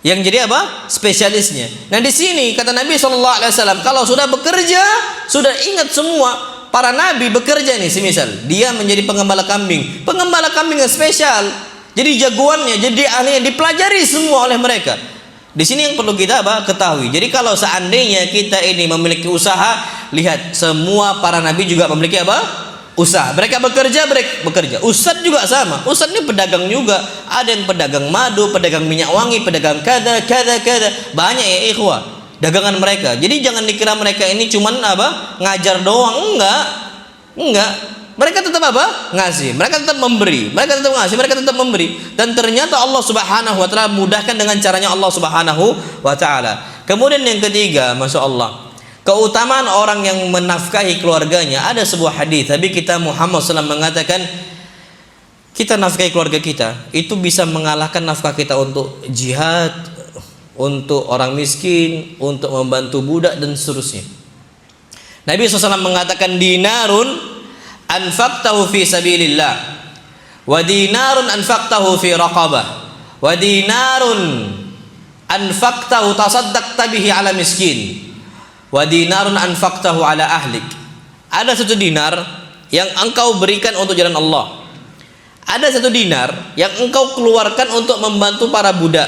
Yang jadi apa? Spesialisnya. Nah di sini kata Nabi SAW, kalau sudah bekerja, sudah ingat semua para nabi bekerja nih, semisal dia menjadi pengembala kambing yang spesial, jadi jagoannya, jadi ahlinya, dipelajari semua oleh mereka. Di sini yang perlu kita ketahui. Jadi kalau seandainya kita ini memiliki usaha, lihat semua para nabi juga memiliki usaha. Mereka bekerja. Ustadz juga sama. Ustadz ini pedagang juga. Ada yang pedagang madu, pedagang minyak wangi, pedagang kada. Banyak ya ikhwah dagangan mereka. Jadi jangan dikira mereka ini cuman ngajar doang. Enggak. Mereka tetap ngasih, mereka tetap memberi, mereka tetap memberi. Dan ternyata Allah Subhanahu wa taala mudahkan dengan caranya Allah Subhanahu wa taala. Kemudian yang ketiga, Masya Allah, keutamaan orang yang menafkahi keluarganya. Ada sebuah hadis Nabi kita Muhammad SAW mengatakan, kita nafkahi keluarga kita itu bisa mengalahkan nafkah kita untuk jihad, untuk orang miskin, untuk membantu budak dan seterusnya. Nabi SAW mengatakan, dinarun anfaqtahu fi sabilillah wa dinarun anfaqtahu fi raqabah wa dinarun anfaqtahu tasaddaqta bihi ala miskin wa dinarun anfaqtahu ala ahlik. Ada satu dinar yang engkau berikan untuk jalan Allah, ada satu dinar yang engkau keluarkan untuk membantu para budak,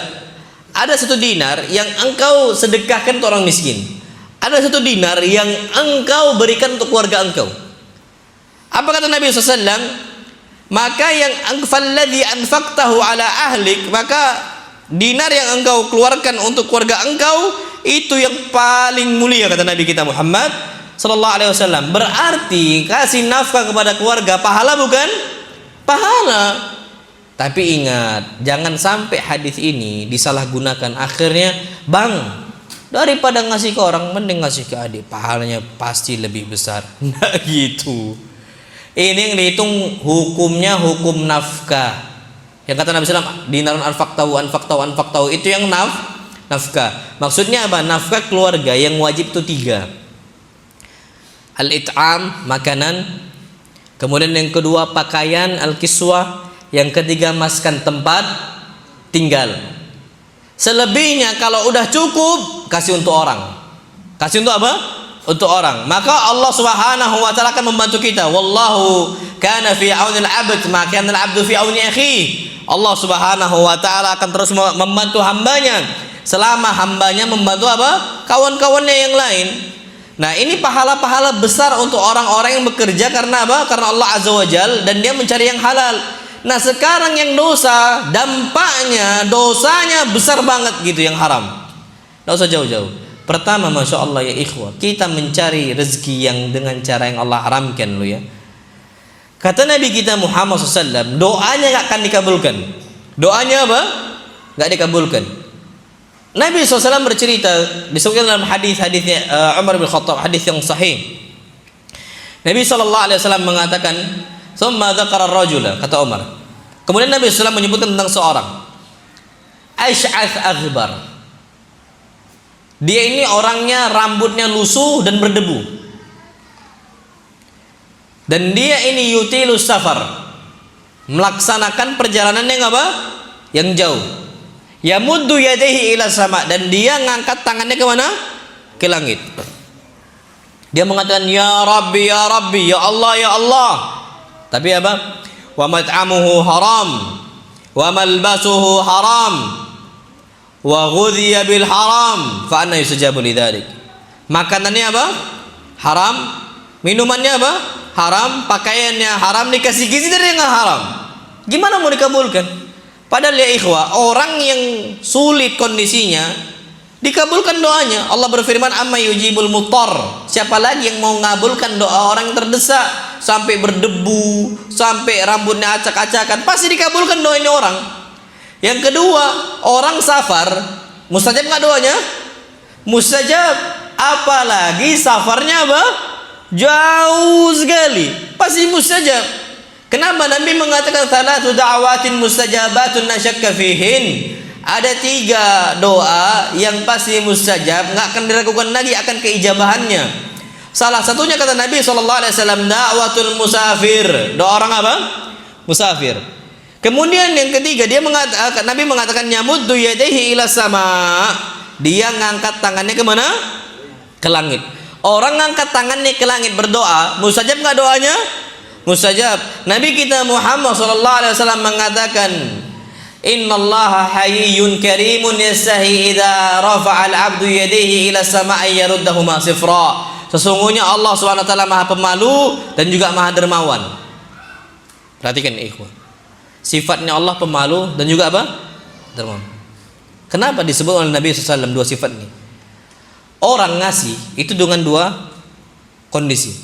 ada satu dinar yang engkau sedekahkan untuk orang miskin, ada satu dinar yang engkau berikan untuk keluarga engkau. Apa kata Nabi SAW? Maka yang falladhi anfaqtahu ala ahlik, maka dinar yang engkau keluarkan untuk keluarga engkau itu yang paling mulia, kata Nabi kita Muhammad SAW. Berarti kasih nafkah kepada keluarga pahala, bukan? Pahala. Tapi ingat, jangan sampai hadis ini disalahgunakan. Akhirnya, bang, daripada ngasih ke orang mending ngasih ke adik, pahalanya pasti lebih besar. Nah gitu. Ini yang dihitung hukumnya hukum nafkah. Yang kata Nabi SAW, dinarun anfaqtahu itu yang nafkah. Maksudnya apa? Nafkah keluarga yang wajib itu 3. Al-it'am, makanan. Kemudian yang kedua pakaian, al-kiswah. Yang ketiga maskan, tempat tinggal. Selebihnya kalau udah cukup, kasih untuk orang. Kasih untuk apa? Untuk orang. Maka Allah Subhanahu wa taala akan membantu kita. Wallahu kana fi auni al-'abd ma kana al-'abdu fi auni akhihi. Allah Subhanahu wa taala akan terus membantu hambanya selama hambanya membantu kawan-kawannya yang lain. Nah, ini pahala-pahala besar untuk orang-orang yang bekerja karena Karena Allah Azza wa Jalla, dan dia mencari yang halal. Nah sekarang yang dosa, dampaknya, dosanya besar banget gitu yang haram. Nggak usah jauh-jauh. Pertama, Masya Allah ya ikhwah, kita mencari rezeki yang dengan cara yang Allah haramkan lo ya. Kata Nabi kita Muhammad SAW, doanya nggak akan dikabulkan. Doanya apa? Nggak dikabulkan. Nabi SAW bercerita, disebutkan dalam hadisnya Umar bin Khattab, hadis yang sahih. Nabi SAW mengatakan, "Tsumma dzakara ar-rajula," kata Umar. Kemudian Nabi SAW menyebutkan tentang seorang Ash'ath aghbar. Dia ini orangnya rambutnya lusuh dan berdebu. Dan dia ini yutilus safar, melaksanakan perjalanan yang apa? Yang jauh. Yamuddu yadayhi ila sama, dan dia ngangkat tangannya ke mana? Ke langit. Dia mengatakan ya Rabbi ya Rabbi, ya Allah ya Allah. Tapi apa? Wa mat'amuhu haram, wa malbasuhu haram, wa ghudhiya bil haram, fa anna yustajabu lidzalik. Makanannya apa? Haram. Minumannya apa? Haram. Pakaiannya haram, dikasih gizi dari yang haram. Gimana mau dikabulkan? Padahal ya ikhwah, orang yang sulit kondisinya dikabulkan doanya. Allah berfirman, amma yujibul muttar. Siapa lagi yang mau ngabulkan doa orang yang terdesak, sampai berdebu, sampai rambutnya acak-acakan, pasti dikabulkan doa ini orang. Yang kedua, orang safar, mustajab nggak doanya? Mustajab. Apalagi safarnya apa? Jauh sekali, pasti mustajab. Kenapa Nabi mengatakan salatu da'awatin mustajabatun la syakka fihin? Ada 3 doa yang pasti mustajab, nggak akan diragukan lagi akan keijabahannya. Salah satunya kata Nabi SAW, da'watul musafir, doa orang apa? Musafir. Kemudian yang ketiga, Nabi mengatakan yamuddu yadayhi ila sama, dia ngangkat tangannya ke mana? Ke langit. Orang ngangkat tangannya ke langit berdoa, mustajab nggak doanya? Mustajab. Nabi kita Muhammad SAW mengatakan, innallaha hayyun karimun yastahi idza rafa'al 'abdu yadayhi ila sama'i yaruddahuma sifra. Sesungguhnya Allah SWT Maha Pemalu dan juga Maha Dermawan. Perhatikan ikhwan, sifatnya Allah pemalu dan juga apa? Dermawan. Kenapa disebut oleh Nabi SAW 2 sifat ini? Orang ngasih itu dengan 2 kondisi.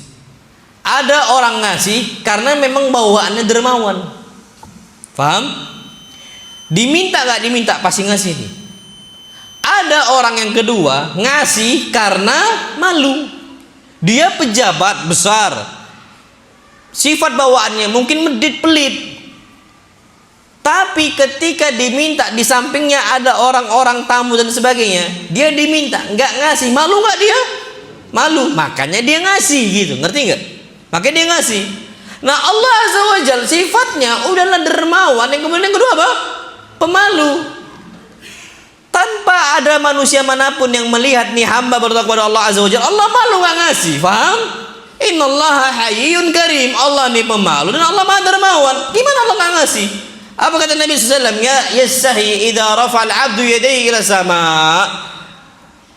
Ada orang ngasih karena memang bawaannya dermawan, paham? Diminta gak diminta pasti ngasih nih. Ada orang yang kedua ngasih karena malu. Dia pejabat besar, sifat bawaannya mungkin medit pelit, tapi ketika diminta di sampingnya ada orang-orang tamu dan sebagainya, dia diminta nggak ngasih, malu nggak dia? Malu, makanya dia ngasih gitu, ngerti nggak? Makanya dia ngasih. Nah Allah Azza wa Jalla sifatnya udahlah dermawan, yang kemudian yang kedua apa? Pemalu. Tanpa ada manusia manapun yang melihat nih hamba berdoa kepada Allah Azza wa Jalla, Allah malu nggak ngasih, paham? Innallaha hayyun karim, Allah nih pemalu dan Allah Maha Dermawan. Gimana Allah nggak ngasih? Apa kata Nabi SAW? Ya yastahi idza rafa'al 'abdu yadayhi ila sama.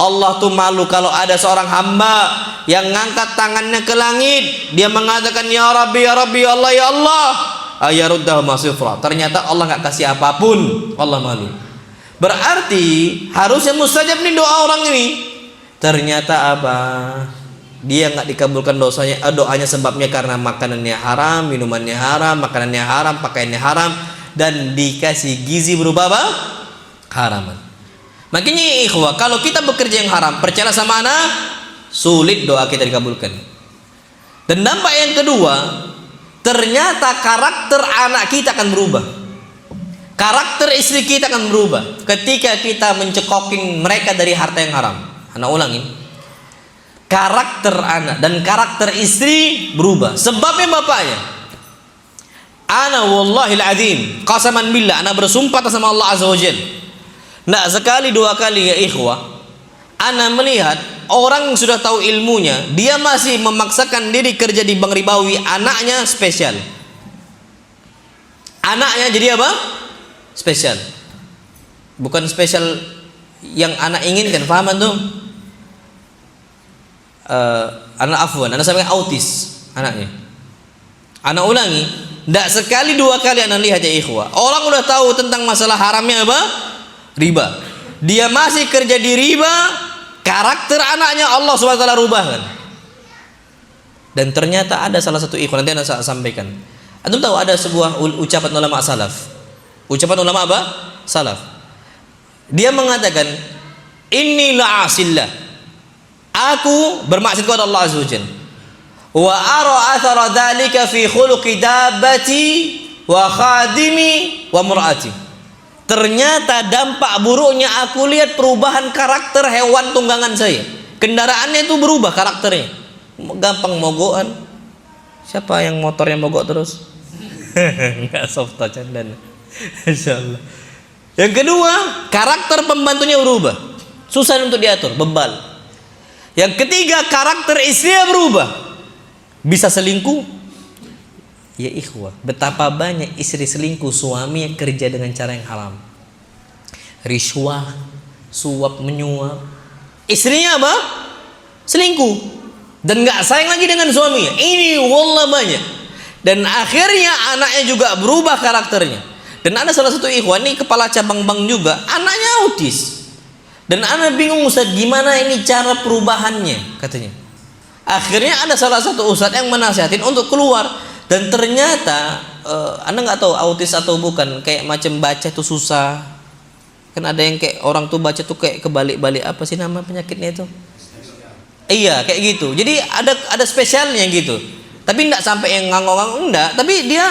Allah tuh malu kalau ada seorang hamba yang ngangkat tangannya ke langit, dia mengatakan ya Rabbi ya Rabbi, ya Allah ya Allah, ayaruddahu masifra. Ternyata Allah nggak kasih apapun, Allah malu. Berarti harusnya mustajab nih doa orang ini. Ternyata apa? Dia nggak dikabulkan doanya sebabnya karena makanannya haram, minumannya haram, makanannya haram, pakaiannya haram, dan dikasih gizi berupa apa? Haraman. Makanya ikhwah, kalau kita bekerja yang haram, percaya sama anak, sulit doa kita dikabulkan. Dan dampak yang kedua, ternyata karakter anak kita akan berubah, karakter istri kita akan berubah ketika kita mencekokin mereka dari harta yang haram. Anak ulangin, karakter anak dan karakter istri berubah. Sebabnya bapaknya, ana wallahil azim, qasaman billah, ana bersumpah atas nama Allah Azza wa Jalla, nah sekali 2 kali ya ikhwah, ana melihat orang yang sudah tahu ilmunya, dia masih memaksakan diri kerja di bank ribawi. Anaknya spesial, anaknya jadi apa? Spesial. Bukan spesial yang anak inginkan, paham tuh? Anak afwan, anak sampai autis anaknya. Anak ulangi, Tidak sekali dua kali anak lihat ya ikhwah. Orang udah tahu tentang masalah haramnya apa? Riba. Dia masih kerja di riba, karakter anaknya Allah SWT rubahkan. Dan ternyata ada salah satu ikhwan, nanti anak saya sampaikan. Antum tahu ada sebuah ucapan ulama salaf. Ucapan ulama apa? Salaf. Dia mengatakan, inni la'asillah. Aku bermaksud kepada Allah Azza wa Jalla. Wa ara athara dzalika fi khuluqi dabbati wa khadimi wa mur'ati. Ternyata dampak buruknya aku lihat perubahan karakter hewan tunggangan saya. Kendaraannya itu berubah karakternya. Gampang mogokan. Siapa yang motornya mogok terus? Enggak soft touch dan insyaallah. Yang kedua, karakter pembantunya berubah. Susah untuk diatur, bebal. Yang ketiga, karakter istrinya berubah. Bisa selingkuh. Ya ikhwah, betapa banyak istri selingkuh suami yang kerja dengan cara yang haram. Riswah, suap menyuap. Istrinya apa? Selingkuh. Dan gak sayang lagi dengan suaminya. Ini wallah banyak. Dan akhirnya anaknya juga berubah karakternya. Dan ada salah satu ikhwan ini kepala cabang bank juga, anaknya autis. Dan anak bingung, Ustaz, gimana ini cara perubahannya katanya. Akhirnya ada salah satu ustaz yang menasihatin untuk keluar. Dan ternyata anda nggak tahu autis atau bukan, kayak macam baca tuh susah. Kan ada yang kayak orang tuh baca tuh kayak kebalik-balik, apa sih nama penyakitnya itu? Iya kayak gitu. Jadi ada spesialnya gitu. Tapi enggak sampai yang ngangong-ngangong, enggak. Tapi dia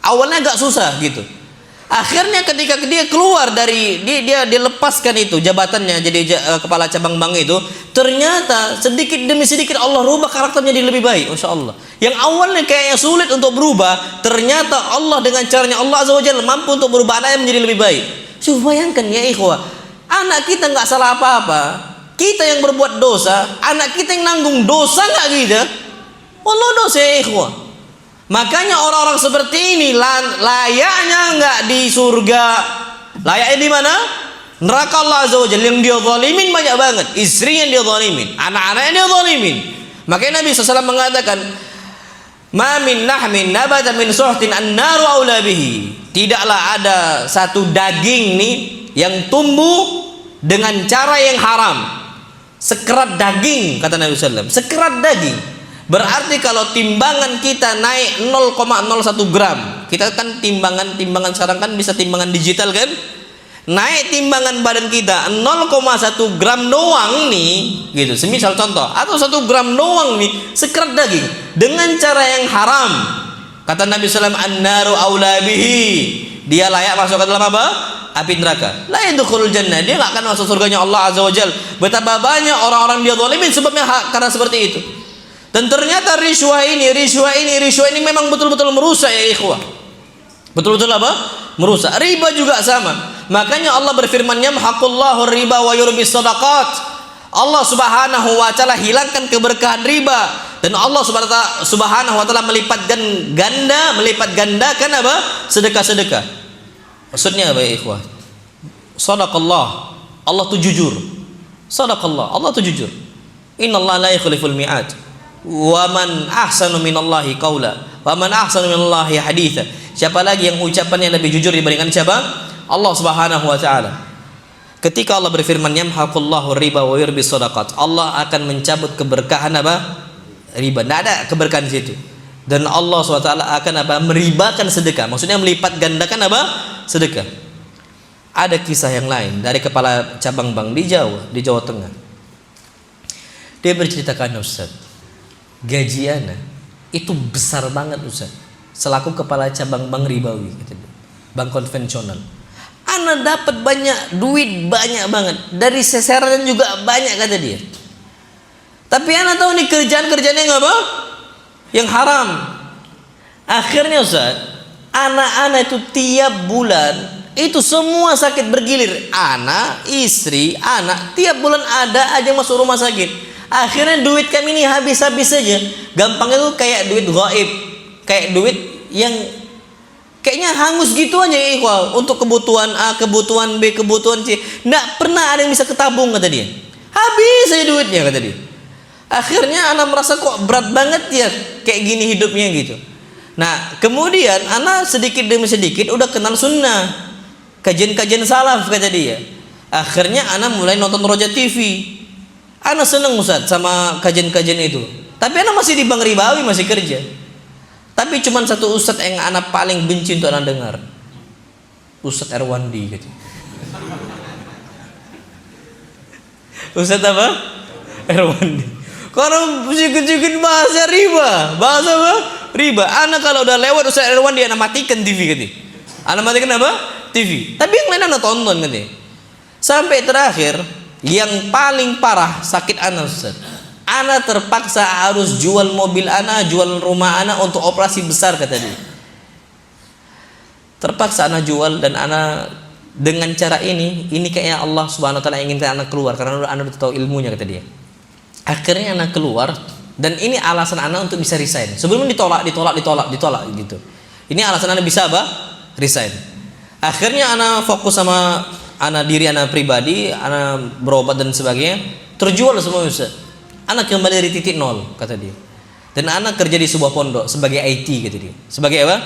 awalnya agak susah gitu. Akhirnya ketika dia keluar dari dia lepaskan itu jabatannya jadi kepala cabang bank itu, ternyata sedikit demi sedikit Allah rubah karakternya jadi lebih baik, Masya Allah. Yang awalnya kayaknya sulit untuk berubah, ternyata Allah dengan caranya Allah Azza wa Jalla mampu untuk berubah anaknya menjadi lebih baik. Coba bayangkan ya ikhwah, anak kita nggak salah apa-apa, kita yang berbuat dosa, anak kita yang nanggung dosa nggak gitu? Allah dosa ya ikhwah. Makanya orang-orang seperti ini layaknya nggak di surga, layaknya di mana? Neraka Allah Azza wa Jalla. Yang dia zalimin banyak banget, istrinya dia zalimin, anak-anaknya dia zalimin. Makanya Nabi SAW mengatakan, ma min nahmin nabata min suhtin an-naru aula bihi. Tidaklah ada satu daging nih yang tumbuh dengan cara yang haram. Sekerat daging kata Nabi SAW, sekerat daging. Berarti kalau timbangan kita naik 0,01 gram, kita kan timbangan sekarang kan bisa timbangan digital kan, naik timbangan badan kita 0,1 gram doang nih, gitu. Semisal contoh, atau 1 gram doang nih, sekerat daging dengan cara yang haram. Kata Nabi SAW, an-naru aula bihi. Dia layak masuk ke dalam apa? Api neraka. La yadkhulul jannah. Dia enggak akan masuk surganya Allah Azza wa Jalla. Betapa banyak orang-orang dia zalimin sebabnya karena seperti itu. Dan ternyata riswah ini memang betul-betul merusak ya ikhwah. Betul-betul apa? Merusak. Riba juga sama. Makanya Allah berfirman, yamhaqullahu riba wa yurbis shadaqat. Allah Subhanahu wa taala hilangkan keberkahan riba, dan Allah Subhanahu wa taala melipat gandakan apa? Sedekah-sedekah. Maksudnya apa ya ikhwah? Shadaqallah. Allah itu jujur. Shadaqallah. Allah itu jujur. Innallaha la yukhliful mi'ad. Wa man ahsanu minallahi qaula wa man ahsanu minallahi haditha. Siapa lagi yang ucapannya lebih jujur dibandingkan siapa? Allah Subhanahu wa taala. Ketika Allah berfirman, yamhaqullahu riba wa yurbis shadaqat, Allah akan mencabut keberkahan apa? Riba. Tidak ada keberkahan di situ. Dan Allah SWT akan apa? Meribakan sedekah. Maksudnya melipat gandakan apa? Sedekah. Ada kisah yang lain dari kepala cabang bank di Jawa Tengah. Dia berceritakan, Ustaz, gaji ana itu besar banget Ustaz, selaku kepala cabang bank ribawi, bank konvensional. Ana dapat banyak duit, banyak banget, dari seseran juga banyak kata dia. Tapi ana tahu nih kerjaan-kerjaannya yang apa? Yang haram. Akhirnya Ustaz, anak-anak itu tiap bulan itu semua sakit bergilir. Anak, istri, anak tiap bulan ada aja masuk rumah sakit. Akhirnya duit kami ini habis-habis saja. Gampangnya tuh kayak duit gaib, kayak duit yang kayaknya hangus gitu aja ya ikhwah. Untuk kebutuhan A, kebutuhan B, kebutuhan C, nggak pernah ada yang bisa ketabung kata dia. Habis aja duitnya kata dia. Akhirnya anak merasa kok berat banget ya kayak gini hidupnya gitu. Nah, kemudian anak sedikit demi sedikit udah kenal sunnah, kajian-kajian salaf kata dia. Akhirnya anak mulai nonton Roja TV. Anak seneng Ustaz sama kajian-kajian itu. Tapi anak masih di Bang Ribawi, masih kerja. Tapi cuma satu Ustaz yang anak paling benci untuk anak dengar. Ustaz Erwandi gitu. Ustaz apa? Erwandi. Karena sedikit-sedikit bahasa riba. Bahasa apa? Riba. Anak kalau udah lewat Ustaz Erwandi, anak matikan TV gitu. Anak matikan apa? TV. Tapi yang lain anak tonton gitu. Sampai terakhir yang paling parah sakit anak Ustaz. Anak terpaksa harus jual mobil anak, jual rumah anak untuk operasi besar kata dia. Terpaksa anak jual dan anak dengan cara ini kayaknya Allah Subhanahu wa taala ingin anak keluar karena anak udah tahu ilmunya kata dia. Akhirnya anak keluar dan ini alasan anak untuk bisa resign. Sebelumnya ditolak gitu. Ini alasan anak bisa apa? Resign. Akhirnya anak fokus sama diri anak pribadi, anak berobat dan sebagainya, terjual semua Ustaz. Anak kembali dari titik nol kata dia. Dan anak kerja di sebuah pondok sebagai IT kata dia. Sebagai apa?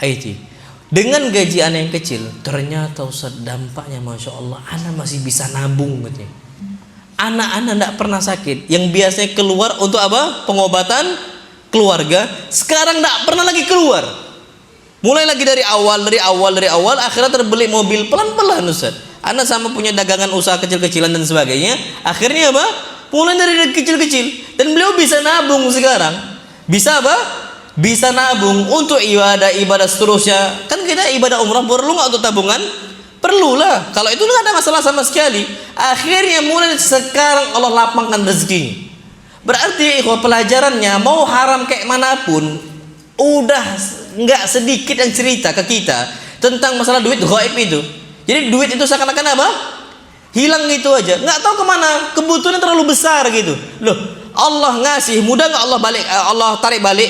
IT. Dengan gaji anak yang kecil, ternyata Ustaz dampaknya Masya Allah, anak masih bisa nabung katanya. Anak-anak tidak pernah sakit. Yang biasanya keluar untuk apa? Pengobatan keluarga, sekarang tidak pernah lagi keluar. Mulai lagi dari awal, akhirnya terbeli mobil pelan-pelan Ustaz. Anak sama punya dagangan usaha kecil-kecilan dan sebagainya. Akhirnya apa? Mulai dari kecil-kecil. Dan beliau bisa nabung sekarang. Bisa apa? Bisa nabung untuk ibadah seterusnya. Kan kita ibadah umrah perlu nggak untuk tabungan? Perlulah. Kalau itu nggak ada masalah sama sekali. Akhirnya mulai sekarang Allah lapangkan rezeki. Berarti pelajarannya mau haram kayak manapun, udah nggak sedikit yang cerita ke kita tentang masalah duit gaib itu. Jadi duit itu seakan-akan apa? Hilang gitu aja, nggak tahu kemana, kebutuhannya terlalu besar gitu. Loh, Allah ngasih, mudah nggak Allah tarik balik?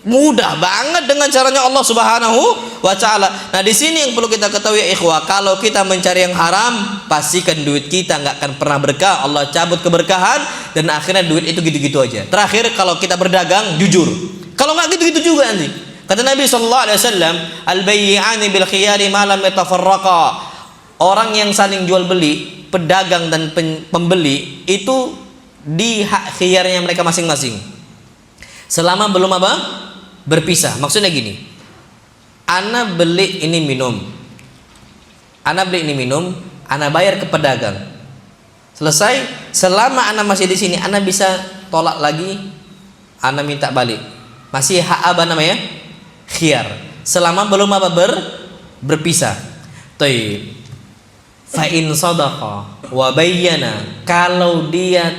Mudah banget dengan caranya Allah Subhanahu wa taala. Nah, di sini yang perlu kita ketahui ya ikhwah, kalau kita mencari yang haram, pastikan duit kita nggak akan pernah berkah. Allah cabut keberkahan dan akhirnya duit itu gitu-gitu aja. Terakhir, kalau kita berdagang jujur. Kalau nggak gitu-gitu juga nanti. Kata Nabi sallallahu alaihi wasallam, al-bayyi'ani bil khiyari ma lam yatafarraqa. Orang yang saling jual beli, pedagang dan pembeli itu di hak khiyarnya mereka masing-masing. Selama belum apa? Berpisah. Maksudnya gini. Ana beli ini minum. Ana bayar ke pedagang. Selesai, selama ana masih di sini, ana bisa tolak lagi, ana minta balik. Masih hak apa namanya? Khiyar. Selama belum apa? Berpisah. Taib. Fa in sadaqa wa bayyana, kalau dia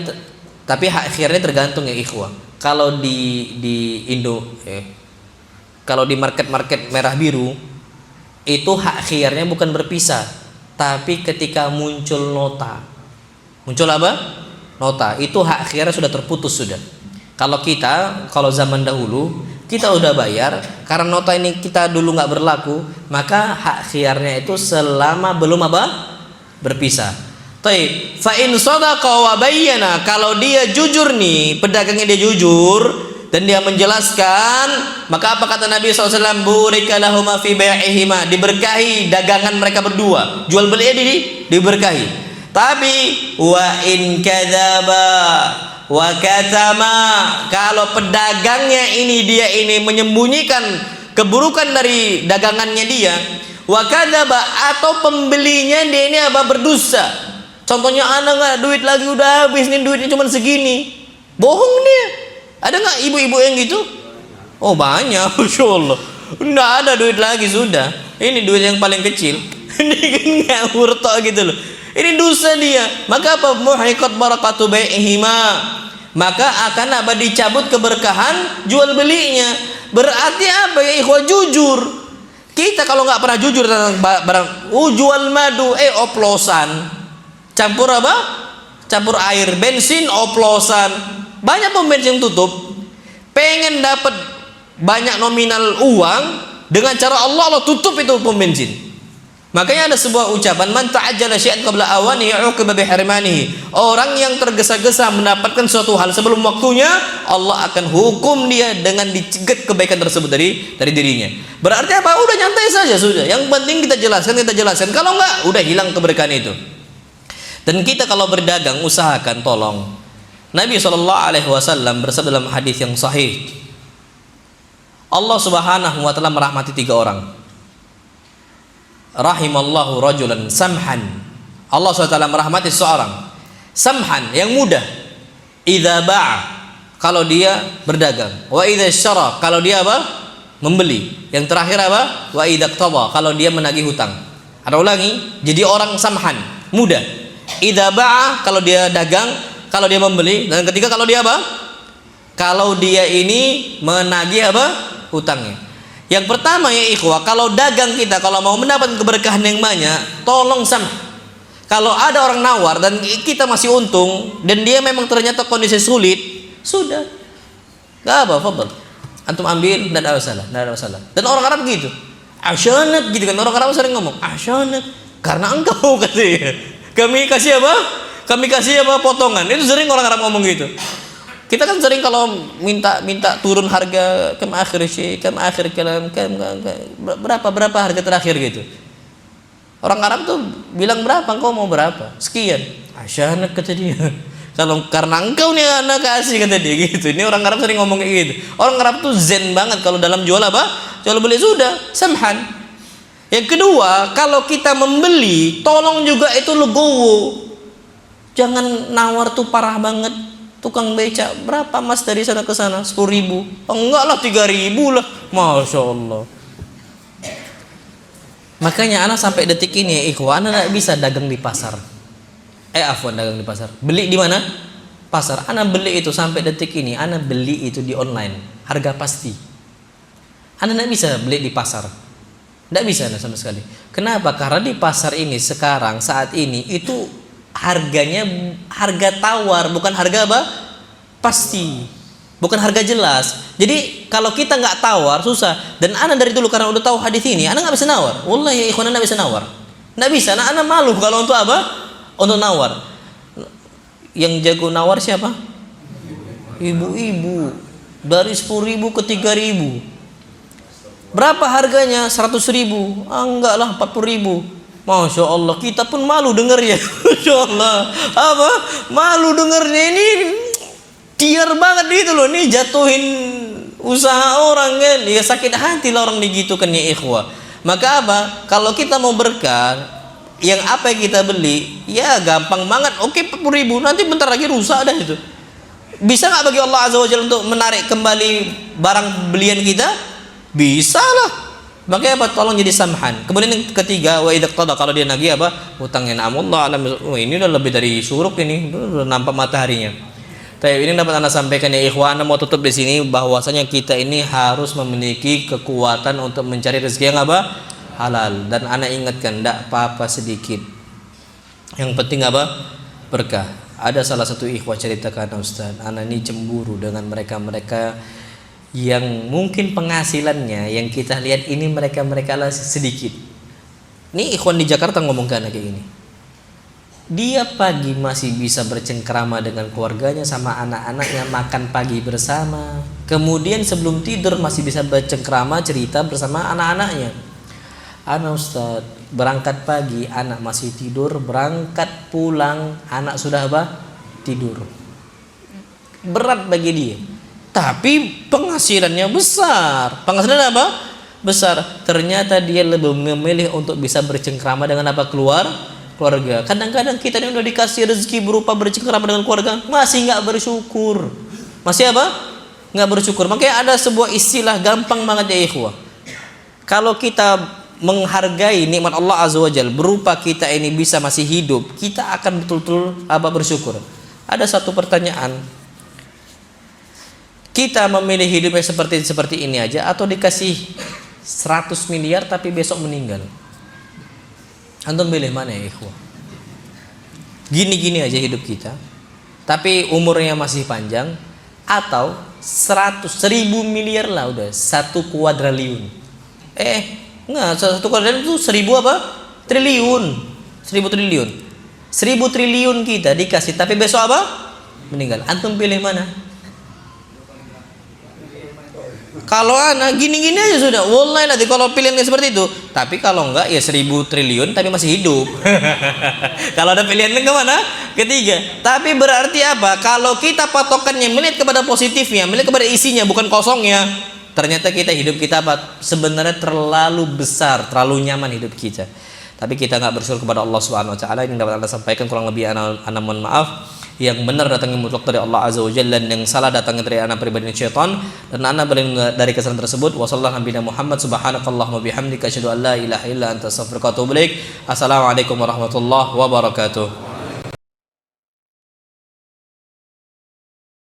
tapi hak khiyarnya tergantung ya ikhwah. Kalau di Indo kalau di market merah biru itu hak khiyarnya bukan berpisah, tapi ketika muncul nota. Muncul apa? Nota. Itu hak khiyarnya sudah terputus sudah. Kalau zaman dahulu kita udah bayar, karena nota ini kita dulu nggak berlaku, maka hak khiyarnya itu selama belum apa? Berpisah. Taib. Fa in sadaqa wa bayyana, kalau dia jujur nih, pedagangnya dia jujur dan dia menjelaskan, maka apa kata Nabi SAW? Burika lahuma fi bai'ihima, diberkahi dagangan mereka berdua, jual belinya diberkahi. Tapi wa in kadzaba wa katama, kalau pedagangnya dia menyembunyikan keburukan dari dagangannya dia, wa kadzaba, atau pembelinya dia ini apa? Berdusta. Contohnya, anak nggak duit lagi, udah habis nih, duitnya cuma segini. Bohong dia. Ada nggak ibu-ibu yang gitu? Oh banyak, Masya Allah. Nggak ada duit lagi sudah. Ini duit yang paling kecil. Ini kan nggak hurto gitu loh. Ini dosa dia. Maka apa? Muhiqat barakatu bai'ihima. Maka akan apa? Dicabut keberkahan jual belinya. Berarti apa ya ikhwah? Jujur. Kita kalau nggak pernah jujur tentang barang, jual madu, oplosan. Campur apa? Campur air, bensin, oplosan. Banyak pom bensin tutup. Pengen dapat banyak nominal uang, dengan cara Allah tutup itu pom bensin. Makanya ada sebuah ucapan, man ta'ajjala syai'an qabla awanihi 'uqiba bihirmanihi. Orang yang tergesa-gesa mendapatkan suatu hal sebelum waktunya, Allah akan hukum dia dengan dicegat kebaikan tersebut dari dirinya. Berarti apa? Udah nyantai saja sudah. Yang penting kita jelaskan. Kalau enggak, udah hilang keberkahan itu. Dan kita kalau berdagang, usahakan tolong. Nabi SAW bersabda dalam hadis yang sahih, Allah Subhanahu wa taala merahmati 3 orang. Rahimallahu rajulan samhan. Allah SWT merahmati seorang samhan, yang mudah. Idza ba'a, kalau dia berdagang. Wa idza syara, kalau dia apa? Membeli. Yang terakhir apa? Wa idza qtada, kalau dia menagih hutang. Ada ulangi, jadi orang samhan, mudah. Idza ba'a, kalau dia dagang, kalau dia membeli. Dan ketiga, kalau dia apa? Kalau dia ini menagih apa? Hutangnya. Yang pertama ya ikhwah, kalau dagang kita, kalau mau mendapatkan keberkahan yang banyak, tolong kalau ada orang nawar dan kita masih untung dan dia memang ternyata kondisi sulit, sudah, gak apa, fadal, antum ambil, tidak ada masalah. Dan orang Arab gitu, asyanat gitu kan, orang Arab sering ngomong asyanat karena engkau katanya. Kami kasih apa potongan. Itu sering orang Arab ngomong gitu. Kita kan sering kalau minta turun harga, kam akhir kalam, berapa harga terakhir gitu. Orang Arab tuh bilang berapa, engkau mau berapa? Sekian. Asyanak kata dia. Kalau karena engkau nih anak kasih kata dia gitu. Ini orang Arab sering ngomong kayak gitu. Orang Arab tuh zen banget kalau dalam jual apa? Jual beli sudah, samhan. Yang kedua, kalau kita membeli, tolong juga itu legowo. Jangan nawar tuh parah banget. Tukang beca, berapa mas dari sana ke sana? 10.000. Enggak lah, 3.000 lah. Masya Allah. Makanya anak sampai detik ini ikhwan, anak tidak bisa dagang di pasar. Dagang di pasar. Beli di mana? Pasar. Anak beli itu sampai detik ini, anak beli itu di online, harga pasti. Anak tidak bisa beli di pasar. Tidak bisa sama sekali. Kenapa? Karena di pasar ini sekarang saat ini itu harganya harga tawar, bukan harga apa? Pasti, bukan harga jelas. Jadi kalau kita nggak tawar susah. Dan ana dari dulu karena udah tahu hadis ini, ana nggak bisa nawar. Wallahi ya ikhwan, ana nggak bisa nawar. Nggak bisa. Ana malu kalau untuk apa? Untuk nawar. Yang jago nawar siapa? Ibu-ibu. Dari 10.000 ke 3.000. Berapa harganya? 100.000. Enggak lah, 40.000. Masya Allah, kita pun malu dengarnya. Masya Allah, apa? Malu dengarnya ini, tiar banget gitu loh. Nih jatuhin usaha orang kan, ya sakit hati lah orang digitukan ya ikhwah. Maka apa? Kalau kita mau berkah, yang apa yang kita beli, ya gampang banget. Oke, 40.000, nanti bentar lagi rusak dah itu. Bisa nggak bagi Allah Azza wa Jalla untuk menarik kembali barang belian kita? Bisa lah. Makanya apa? Tolong jadi samhan. Kemudian yang ketiga, wa idza qada, kalau dia nagih apa? Hutangnya Allah alam. Ini udah lebih dari suruk ini, udah nampak mataharinya. Tapi ini dapat Anda sampaikan ya ikhwan, mau tutup di sini bahwasanya kita ini harus memiliki kekuatan untuk mencari rezeki yang apa? Halal. Dan Anda ingatkan, tidak apa-apa sedikit. Yang penting apa? Berkah. Ada salah satu ikhwah ceritakan, Ustaz, Anda ini cemburu dengan mereka-mereka yang mungkin penghasilannya yang kita lihat ini mereka lah sedikit. Ini ikhwan di Jakarta ngomongkan kayak gini. Dia pagi masih bisa bercengkrama dengan keluarganya sama anak-anaknya, makan pagi bersama. Kemudian sebelum tidur masih bisa bercengkrama cerita bersama anak-anaknya. Anak Ustaz berangkat pagi, anak masih tidur, berangkat pulang, anak sudah apa? Tidur. Berat bagi dia. Tapi penghasilannya besar. Penghasilan apa? Besar. Ternyata dia lebih memilih untuk bisa bercengkrama dengan apa? Keluarga. Kadang-kadang kita ini udah dikasih rezeki berupa bercengkrama dengan keluarga, masih nggak bersyukur. Masih apa? Nggak bersyukur. Makanya ada sebuah istilah gampang banget ya ikhwah. Kalau kita menghargai nikmat Allah Azza wa Jalla berupa kita ini bisa masih hidup, kita akan betul-betul apa? Bersyukur. Ada satu pertanyaan. Kita memilih hidupnya seperti ini aja, atau dikasih 100 miliar tapi besok meninggal? Antum pilih mana ya ikhwah? Gini-gini aja hidup kita, tapi umurnya masih panjang, atau 100.000 miliar lah udah 1 kuadriliun. Enggak, 1 kuadriliun itu 1000 apa? Triliun. 1000 triliun. 1000 triliun kita dikasih, tapi besok apa? Meninggal. Antum pilih mana? Kalau anak gini-gini aja sudah, wallahi nanti kalau pilihannya seperti itu. Tapi kalau enggak ya 1000 triliun tapi masih hidup. Kalau ada pilihan ke mana? Ketiga. Tapi berarti apa? Kalau kita patokannya melihat kepada positifnya, melihat kepada isinya bukan kosongnya, ternyata kita hidup kita apa? Sebenarnya terlalu besar, terlalu nyaman hidup kita. Tapi kita nggak bersyukur kepada Allah Subhanahu Wa Taala. Ini dapat anda sampaikan, kurang lebih ana mohon maaf. Yang benar datangnya mutlak dari Allah Azza wa Jalla, dan yang salah datangnya dari anak pribadi syaitan, dan anak berlindung dari kesalahan tersebut. Wassallallahu Nabi Muhammad subhanakallahumma bihamdika asyhadu an la ilaha illa anta astaghfiruka wa atubu ilaik. Assalamualaikum warahmatullahi wabarakatuh.